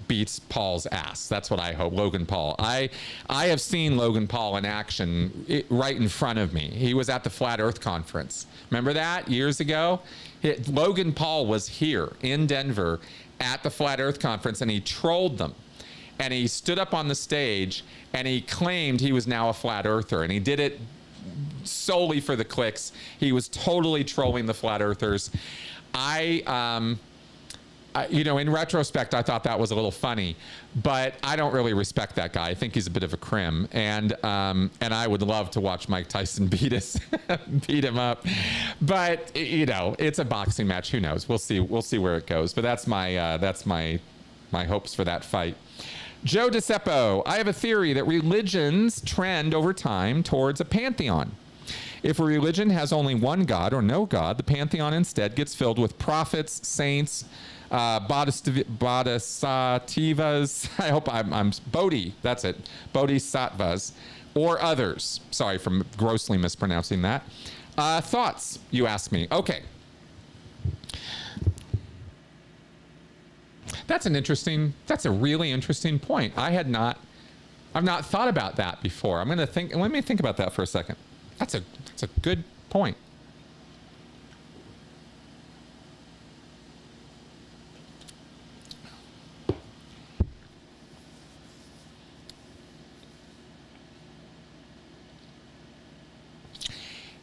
beats Paul's ass. That's what I hope. Logan Paul. I have seen Logan Paul in action right in front of me. He was at the Flat Earth Conference. Remember that years ago? Logan Paul was here in Denver at the Flat Earth Conference, and he trolled them. And he stood up on the stage and he claimed he was now a flat earther, and he did it solely for the clicks. He was totally trolling the flat earthers. You know, in retrospect, I thought that was a little funny, but I don't really respect that guy. I think he's a bit of a crim, and I would love to watch Mike Tyson beat him up. But you know, it's a boxing match. Who knows? We'll see. We'll see where it goes. But that's my hopes for that fight. Joe DeCeppo, I have a theory that religions trend over time towards a pantheon. If a religion has only one god or no god, the pantheon instead gets filled with prophets, saints, bodhisattvas, I hope I'm Bodhi, that's it, bodhisattvas, or others. Sorry for grossly mispronouncing that. Thoughts, you ask me. Okay. That's a really interesting point. I've not thought about that before. Let me think about that for a second. That's a good point.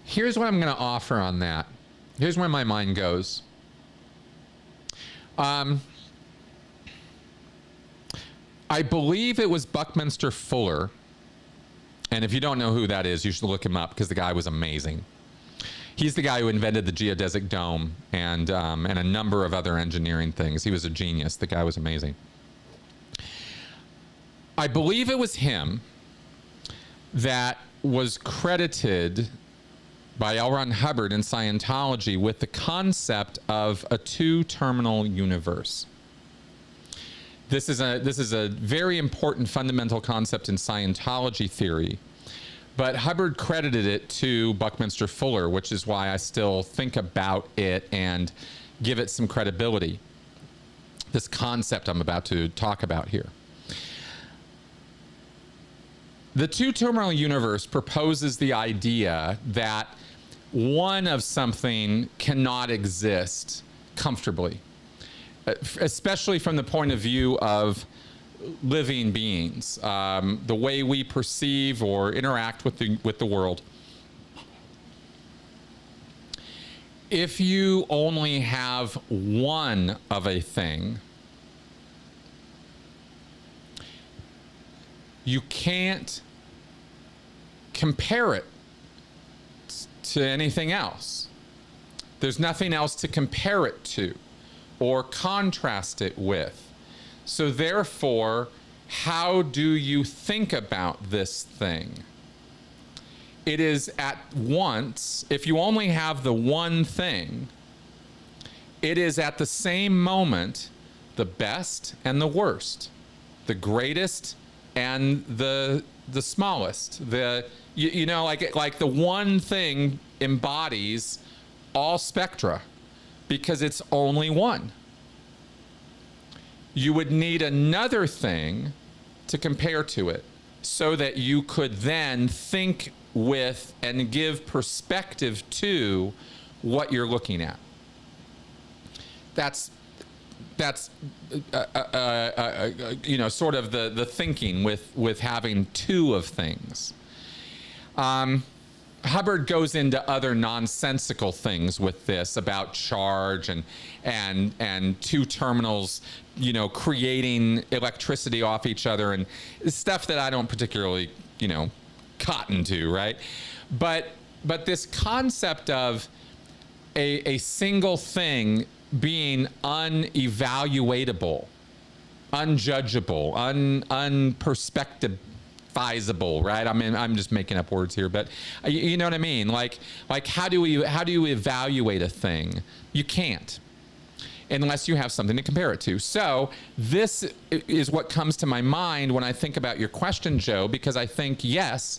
Here's what I'm going to offer on that. Here's where my mind goes. I believe it was Buckminster Fuller, and if you don't know who that is, you should look him up because the guy was amazing. He's the guy who invented the geodesic dome and a number of other engineering things. He was a genius. The guy was amazing. I believe it was him that was credited by L. Ron Hubbard in Scientology with the concept of a two-terminal universe. This is a very important fundamental concept in Scientology theory, but Hubbard credited it to Buckminster Fuller, which is why I still think about it and give it some credibility. This concept I'm about to talk about here. The two-terminal universe proposes the idea that one of something cannot exist comfortably, especially from the point of view of living beings, the way we perceive or interact with the world. If you only have one of a thing, you can't compare it to anything else. There's nothing else to compare it to or contrast it with. So therefore, how do you think about this thing? It is at once, if you only have the one thing, it is at the same moment the best and the worst, the greatest and the smallest. The you know, like the one thing embodies all spectra because it's only one. You would need another thing to compare to it so that you could then think with and give perspective to what you're looking at. That's you know, sort of the thinking with having two of things. Hubbard goes into other nonsensical things with this about charge and two terminals, you know, creating electricity off each other and stuff that I don't particularly, you know, cotton to, right? But this concept of a single thing being unevaluatable, unjudgeable, unperspectivizable, right? I mean, I'm just making up words here, but you know what I mean? Like how do you evaluate a thing? You can't, unless you have something to compare it to. So this is what comes to my mind when I think about your question, Joe, because I think, yes,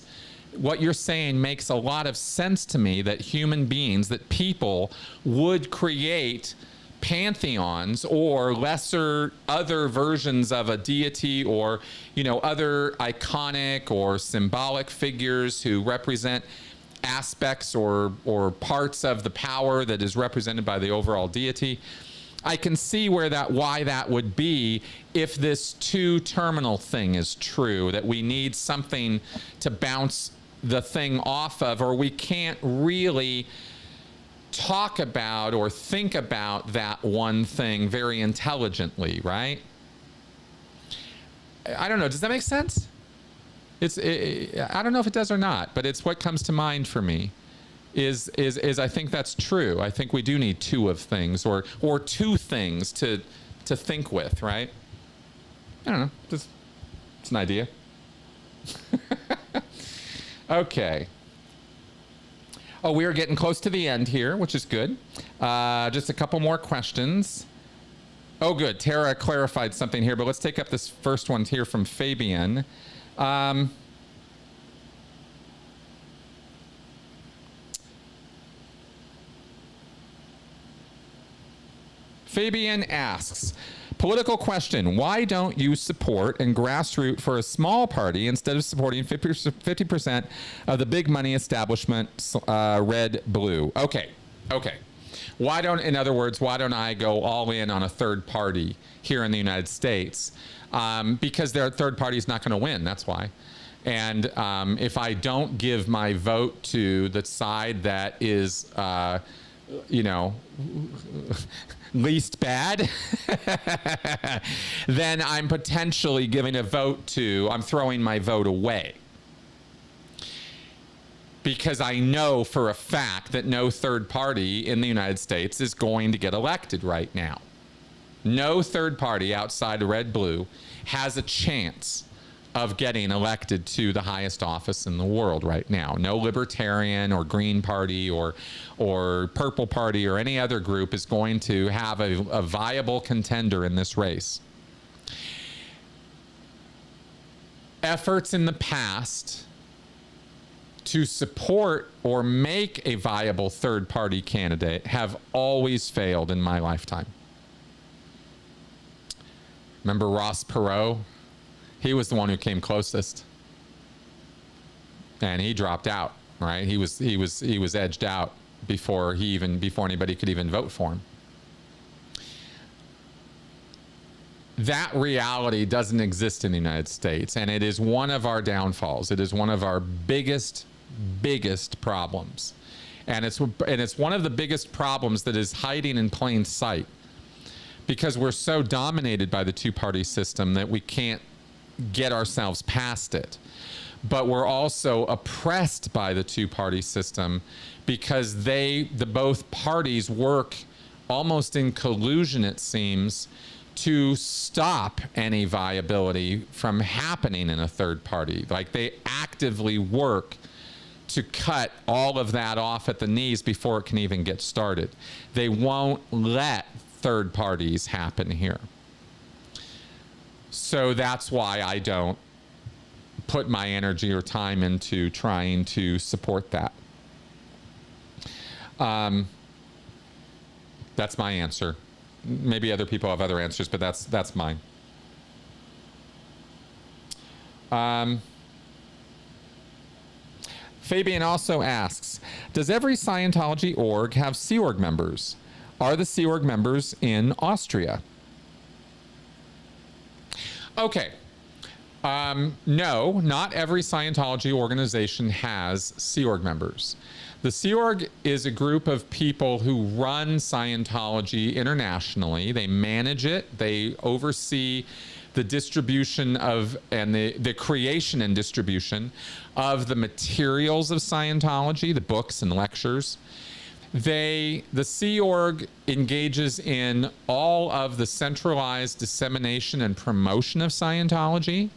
what you're saying makes a lot of sense to me, that human beings, that people would create pantheons or lesser other versions of a deity, or, you know, other iconic or symbolic figures who represent aspects or parts of the power that is represented by the overall deity. I can see why that would be if this two terminal thing is true, that we need something to bounce the thing off of, or we can't really talk about or think about that one thing very intelligently, right? I don't know. Does that make sense? I don't know if it does or not, but it's what comes to mind for me. Is I think that's true. I think we do need two of things, or two things to think with, right? I don't know. It's an idea. Okay. Oh, we are getting close to the end here, which is good. Just a couple more questions. Oh, good. Tara clarified something here, but let's take up this first one here from Fabian. Fabian asks, political question, why don't you support and grassroots for a small party instead of supporting 50% of the big money establishment, red, blue? Okay. In other words, why don't I go all in on a third party here in the United States? Because their third party is not going to win, that's why. And if I don't give my vote to the side that is, you know, least bad, then I'm potentially giving a vote to, I'm throwing my vote away. Because I know for a fact that no third party in the United States is going to get elected right now. No third party outside of red, blue has a chance of getting elected to the highest office in the world right now. No Libertarian or Green Party or Purple Party or any other group is going to have a viable contender in this race. Efforts in the past to support or make a viable third party candidate have always failed in my lifetime. Remember Ross Perot? He was the one who came closest, and he dropped out. Right? He was edged out before anybody could even vote for him. That reality doesn't exist in the United States, and it is one of our downfalls. It is one of our biggest problems, and it's one of the biggest problems that is hiding in plain sight, because we're so dominated by the two-party system that we can't get ourselves past it. But we're also oppressed by the two-party system because both parties work almost in collusion, it seems, to stop any viability from happening in a third party. Like, they actively work to cut all of that off at the knees before it can even get started. They won't let third parties happen here. So that's why I don't put my energy or time into trying to support that. That's my answer. Maybe other people have other answers, but that's mine. Fabian also asks, does every Scientology org have Sea Org members? Are the Sea Org members in Austria? Okay. No, not every Scientology organization has Sea Org members. The Sea Org is a group of people who run Scientology internationally. They manage it. They oversee the distribution of, and the creation and distribution of the materials of Scientology, the books and lectures. The Sea Org engages in all of the centralized dissemination and promotion of Scientology.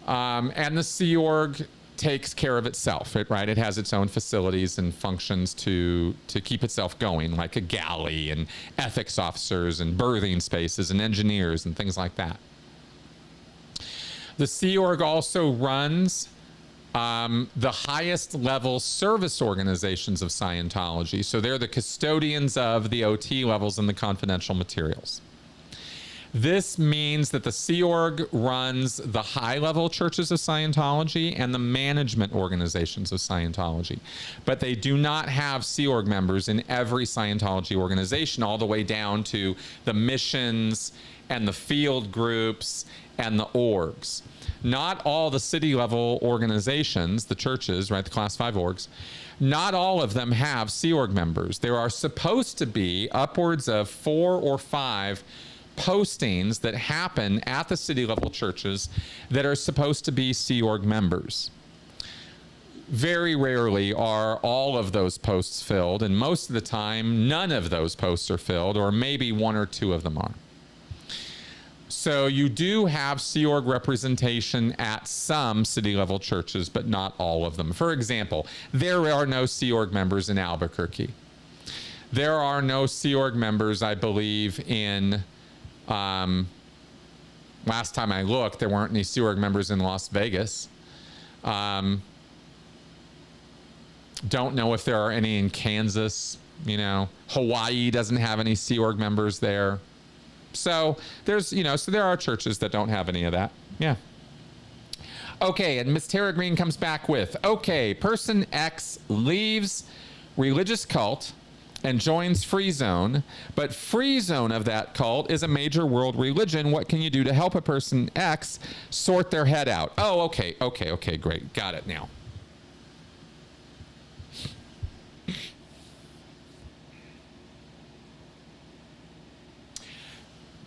And the Sea Org takes care of itself, right? It has its own facilities and functions to keep itself going, like a galley and ethics officers and berthing spaces and engineers and things like that. The Sea Org also runs the highest level service organizations of Scientology. So they're the custodians of the OT levels and the confidential materials. This means that the Sea Org runs the high-level churches of Scientology and the management organizations of Scientology. But they do not have Sea Org members in every Scientology organization, all the way down to the missions and the field groups and the orgs. Not all the city-level organizations, the churches, right, the Class 5 orgs, not all of them have Sea Org members. There are supposed to be upwards of 4 or 5 postings that happen at the city level churches that are supposed to be Sea Org members. Very rarely are all of those posts filled, and most of the time none of those posts are filled, or maybe 1 or 2 of them are. So you do have Sea Org representation at some city level churches, but not all of them. For example, there are no Sea Org members in Albuquerque. There are no Sea Org members, I believe, in last time I looked, there weren't any Sea Org members in Las Vegas. Don't know if there are any in Kansas. You know, Hawaii doesn't have any Sea Org members there. So there's, so there are churches that don't have any of that. Yeah. Okay, and Miss Tara Green comes back with, okay, person X leaves religious cult and joins Free Zone, but Free Zone of that cult is a major world religion. What can you do to help a person X sort their head out? Oh, okay, great. Got it now.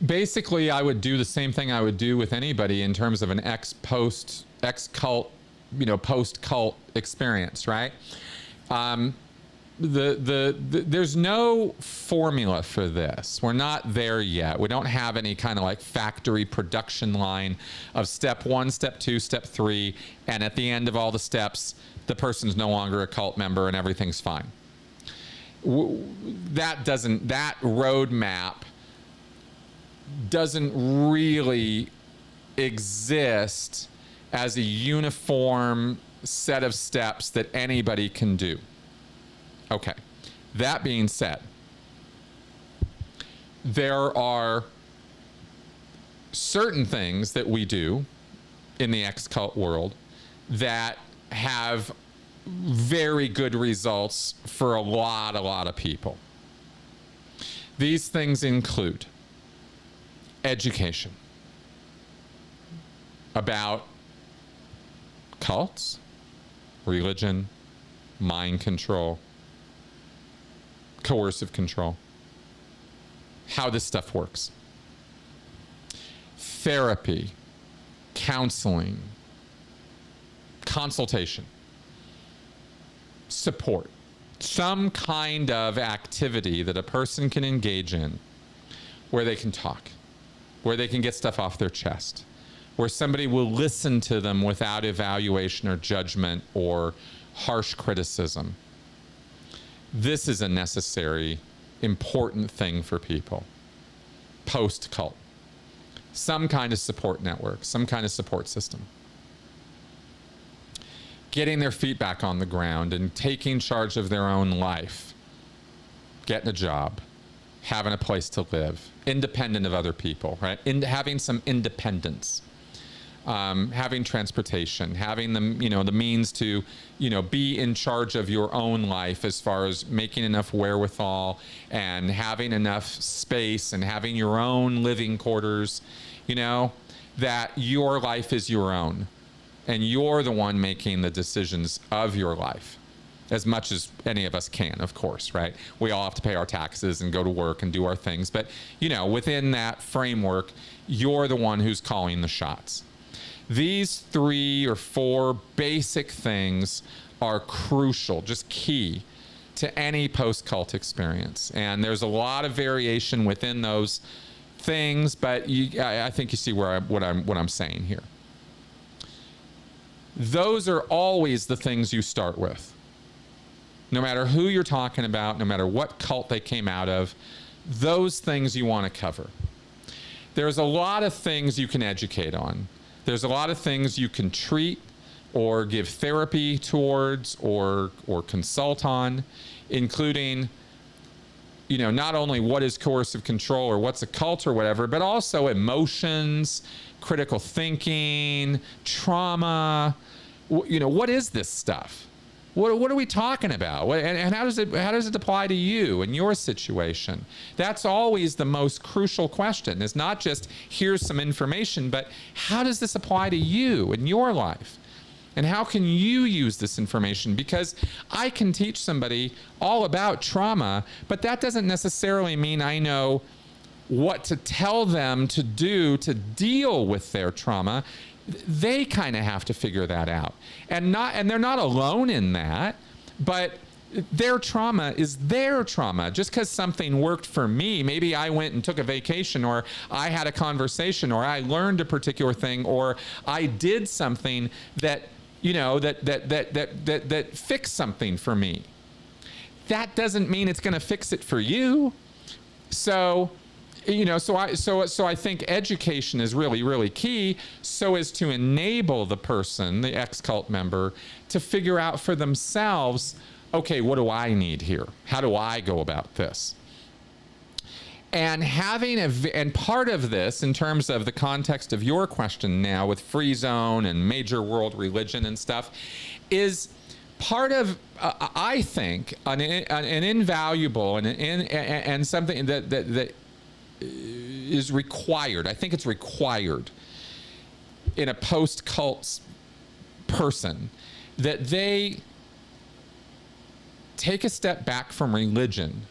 Basically, I would do the same thing I would do with anybody in terms of an ex-cult, post-cult experience, right? There's no formula for this. We're not there yet. We don't have any kind of like factory production line of step 1, step 2, step 3, and at the end of all the steps, the person's no longer a cult member and everything's fine. That roadmap doesn't really exist as a uniform set of steps that anybody can do. Okay, that being said, there are certain things that we do in the ex-cult world that have very good results for a lot of people. These things include education about cults, religion, mind control, coercive control, how this stuff works. Therapy, counseling, consultation, support, some kind of activity that a person can engage in where they can talk, where they can get stuff off their chest, where somebody will listen to them without evaluation or judgment or harsh criticism. This is a necessary, important thing for people. Post-cult. Some kind of support network, some kind of support system. Getting their feet back on the ground and taking charge of their own life. Getting a job, having a place to live, independent of other people, right? Having some independence. Having transportation, having the means to, be in charge of your own life as far as making enough wherewithal and having enough space and having your own living quarters, that your life is your own and you're the one making the decisions of your life as much as any of us can, of course, right? We all have to pay our taxes and go to work and do our things. But, within that framework, you're the one who's calling the shots. These 3 or 4 basic things are crucial, just key to any post-cult experience. And there's a lot of variation within those things, but I think you see what I'm saying here. Those are always the things you start with. No matter who you're talking about, no matter what cult they came out of, those things you want to cover. There's a lot of things you can educate on. There's a lot of things you can treat or give therapy towards or consult on, including, not only what is coercive control or what's a cult or whatever, but also emotions, critical thinking, trauma. What is this stuff? What are we talking about? And how does it apply to you and your situation? That's always the most crucial question. It's not just here's some information, but how does this apply to you and your life? And how can you use this information? Because I can teach somebody all about trauma, but that doesn't necessarily mean I know what to tell them to do to deal with their trauma. They kind of have to figure that out. And they're not alone in that, but their trauma is their trauma. Just because something worked for me, maybe I went and took a vacation, or I had a conversation, or I learned a particular thing, or I did something that that fixed something for me. That doesn't mean it's going to fix it for you. So I think education is really, really key, so as to enable the person, the ex-cult member, to figure out for themselves, okay, what do I need here? How do I go about this? And and part of this, in terms of the context of your question now with free zone and major world religion and stuff, is part of, I think, an invaluable and something that is required. I think it's required in a post-cult person that they take a step back from religion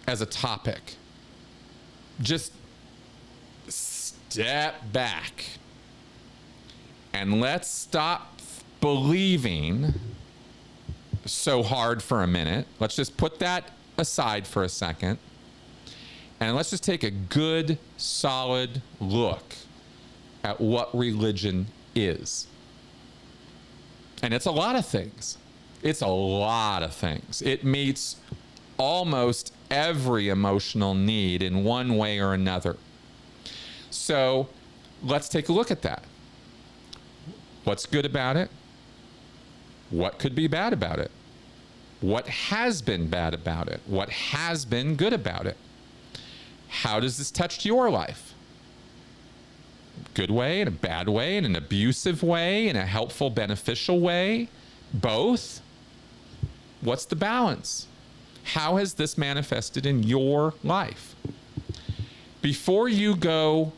as a topic. Just step back and let's stop believing so hard for a minute. Let's just put that aside for a second. And let's just take a good, solid look at what religion is. And it's a lot of things. It's a lot of things. It meets almost every emotional need in one way or another. So let's take a look at that. What's good about it? What could be bad about it? What has been bad about it? What has been good about it? How does this touch your life? Good way, in a bad way, in an abusive way, in a helpful, beneficial way? Both? What's the balance? How has this manifested in your life? Before you go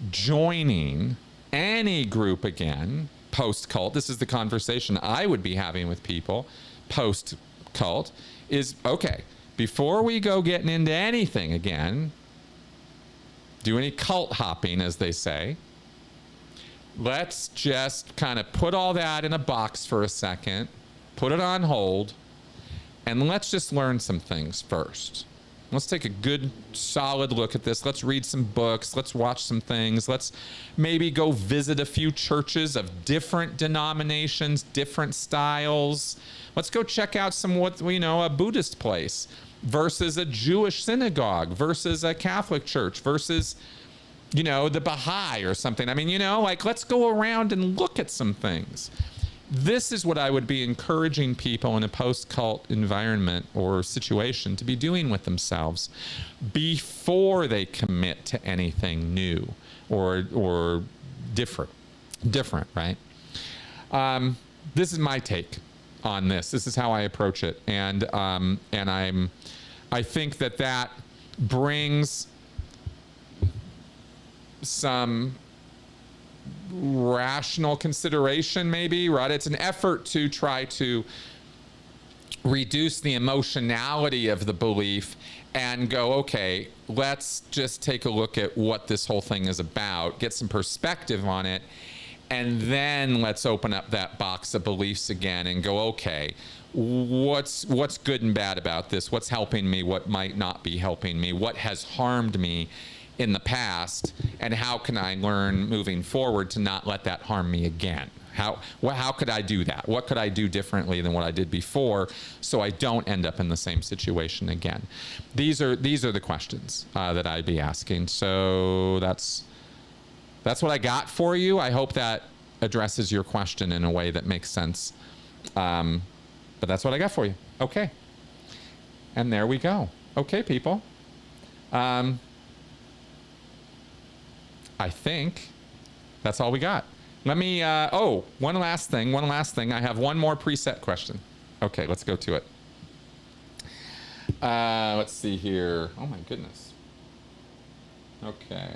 joining any group again, post-cult, this is the conversation I would be having with people post-cult, is, okay, before we go getting into anything again, do any cult hopping, as they say, let's just kind of put all that in a box for a second, put it on hold, and let's just learn some things first. Let's take a good, solid look at this. Let's read some books. Let's watch some things. Let's maybe go visit a few churches of different denominations, different styles. Let's go check out a Buddhist place versus a Jewish synagogue versus a Catholic church versus, the Baha'i or something. I mean, let's go around and look at some things. This is what I would be encouraging people in a post-cult environment or situation to be doing with themselves before they commit to anything new or different, right? This is my take on this. This is how I approach it, and I think that brings some rational consideration, maybe, right? It's an effort to try to reduce the emotionality of the belief and go, okay, let's just take a look at what this whole thing is about, get some perspective on it, and then let's open up that box of beliefs again and go, okay, what's good and bad about this? What's helping me? What might not be helping me? What has harmed me in the past, and how can I learn moving forward to not let that harm me again? How could I do that? What could I do differently than what I did before so I don't end up in the same situation again? These are the questions that I'd be asking. So that's what I got for you. I hope that addresses your question in a way that makes sense. But that's what I got for you. Okay. And there we go. Okay, people. I think that's all we got. Let me, one last thing. I have one more preset question. Okay, let's go to it. Let's see here. Oh my goodness. Okay.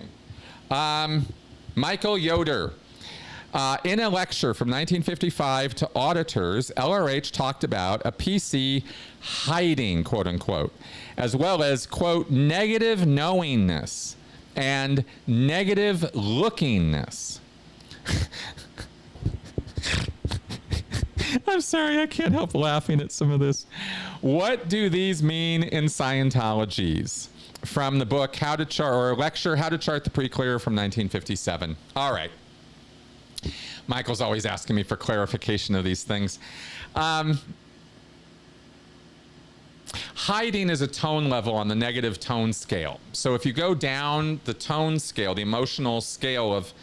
Michael Yoder. In a lecture from 1955 to auditors, LRH talked about a PC hiding, quote unquote, as well as, quote, negative knowingness and negative lookingness. I'm sorry, I can't help laughing at some of this. What do these mean in Scientologies? From the book How to Chart, or lecture How to Chart the Pre-Clear from 1957. All right. Michael's always asking me for clarification of these things. Hiding is a tone level on the negative tone scale. So if you go down the tone scale, the emotional scale of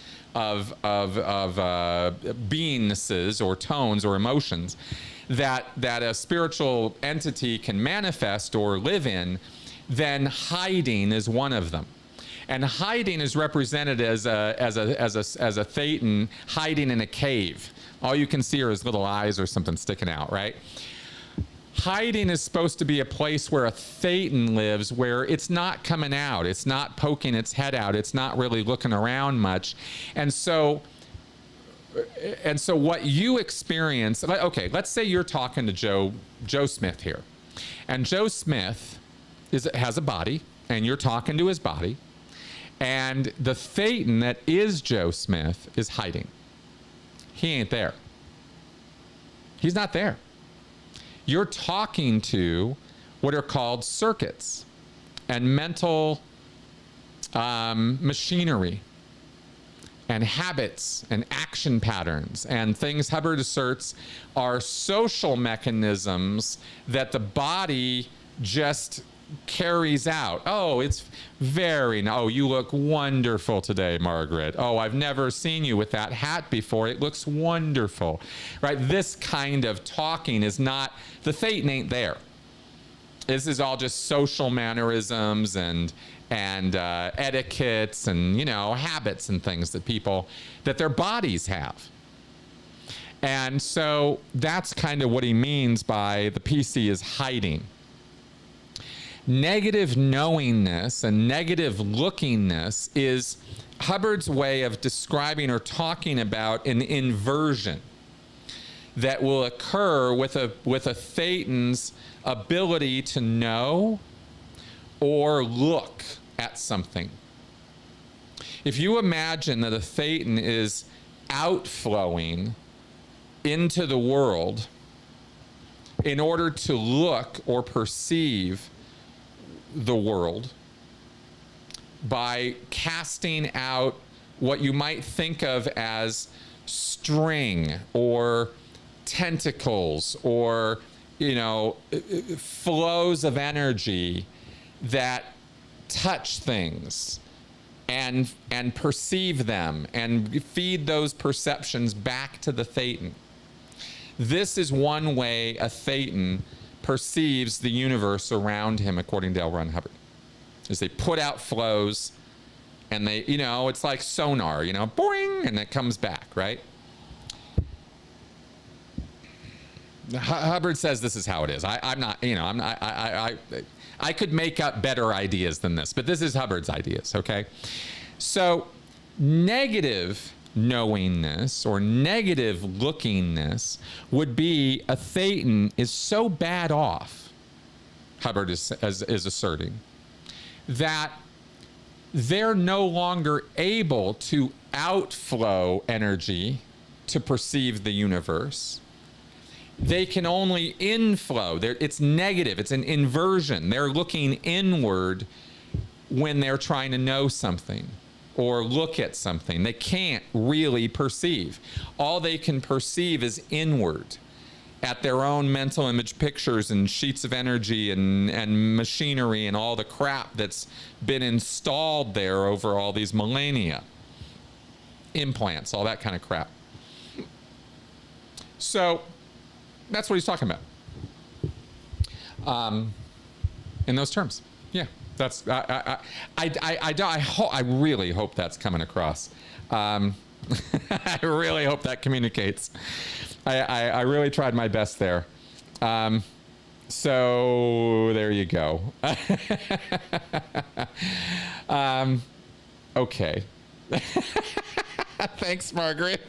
beingnesses or tones or emotions that a spiritual entity can manifest or live in, then hiding is one of them. And hiding is represented as a thetan hiding in a cave. All you can see are his little eyes or something sticking out, right? Hiding is supposed to be a place where a thetan lives, where it's not coming out, it's not poking its head out, it's not really looking around much. And so what you experience, okay, let's say you're talking to Joe Smith here. And Joe Smith has a body, and you're talking to his body. And the thetan that is Joe Smith is hiding. He ain't there. He's not there. You're talking to what are called circuits and mental machinery and habits and action patterns and things Hubbard asserts are social mechanisms that the body just carries out. Oh, it's you look wonderful today, Margaret. Oh, I've never seen you with that hat before. It looks wonderful, right? This kind of talking is not, the thetan ain't there. This is all just social mannerisms and etiquettes and, habits and things that their bodies have. And so that's kind of what he means by the PC is hiding. Negative knowingness and negative lookingness is Hubbard's way of describing or talking about an inversion that will occur with a thetan's ability to know or look at something. If you imagine that a thetan is outflowing into the world in order to look or perceive the world by casting out what you might think of as string or tentacles or, you know, flows of energy that touch things and perceive them and feed those perceptions back to the Thetan. This is one way a Thetan perceives the universe around him, according to L. Ron Hubbard, is they put out flows and they, you know, it's like sonar, you know, boing, and it comes back, right? Hubbard says this is how it is. I'm not, you know, I'm not, I could make up better ideas than this, but this is Hubbard's ideas, okay? So negative knowingness or negative lookingness would be a Thetan is so bad off, Hubbard is asserting, that they're no longer able to outflow energy to perceive the universe. They can only inflow. It's negative. It's an inversion. They're looking inward when they're trying to know something or look at something. They can't really perceive. All they can perceive is inward at their own mental image pictures and sheets of energy and machinery and all the crap that's been installed there over all these millennia. Implants, all that kind of crap. So that's what he's talking about. In those terms. Yeah, that's, I really hope that's coming across. I really hope that communicates. I really tried my best there. So there you go. Okay. Thanks, Margaret.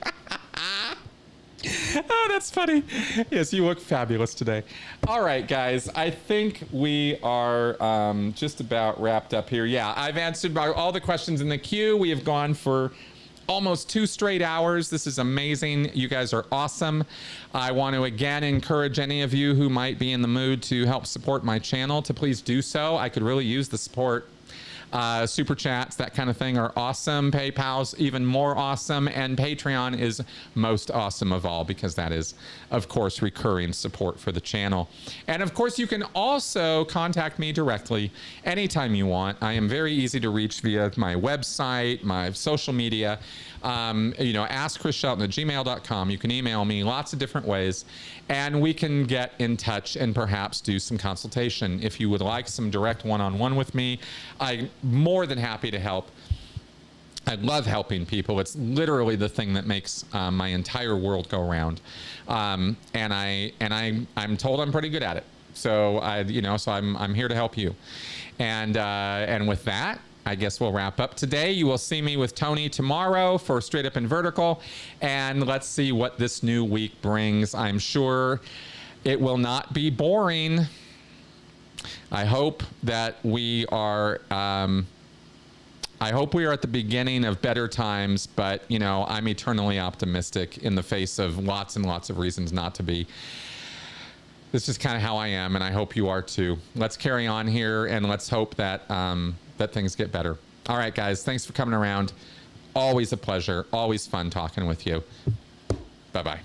Oh, that's funny. Yes, you look fabulous today. All right, guys. I think we are just about wrapped up here. Yeah, I've answered all the questions in the queue. We have gone for almost 2 straight hours. This is amazing. You guys are awesome. I want to again encourage any of you who might be in the mood to help support my channel to please do so. I could really use the support. Super chats, that kind of thing are awesome. PayPal's even more awesome, and Patreon is most awesome of all because that is, of course, recurring support for the channel. And of course, you can also contact me directly anytime you want. I am very easy to reach via my website, my social media. You know, AskChrisShelton@gmail.com. You can email me lots of different ways, and we can get in touch and perhaps do some consultation. If you would like some direct one-on-one with me, I'm more than happy to help. I love helping people. It's literally the thing that makes my entire world go round. And I'm told I'm pretty good at it. So I'm here to help you. And with that, I guess we'll wrap up today. You will see me with Tony tomorrow for Straight Up and Vertical, and let's see what this new week brings. I'm sure it will not be boring. I hope that we are at the beginning of better times, but you know, I'm eternally optimistic in the face of lots and lots of reasons not to be. This is kind of how I am, and I hope you are too. Let's carry on here, and let's hope that that things get better. All right, guys, thanks for coming around. Always a pleasure. Always fun talking with you. Bye-bye.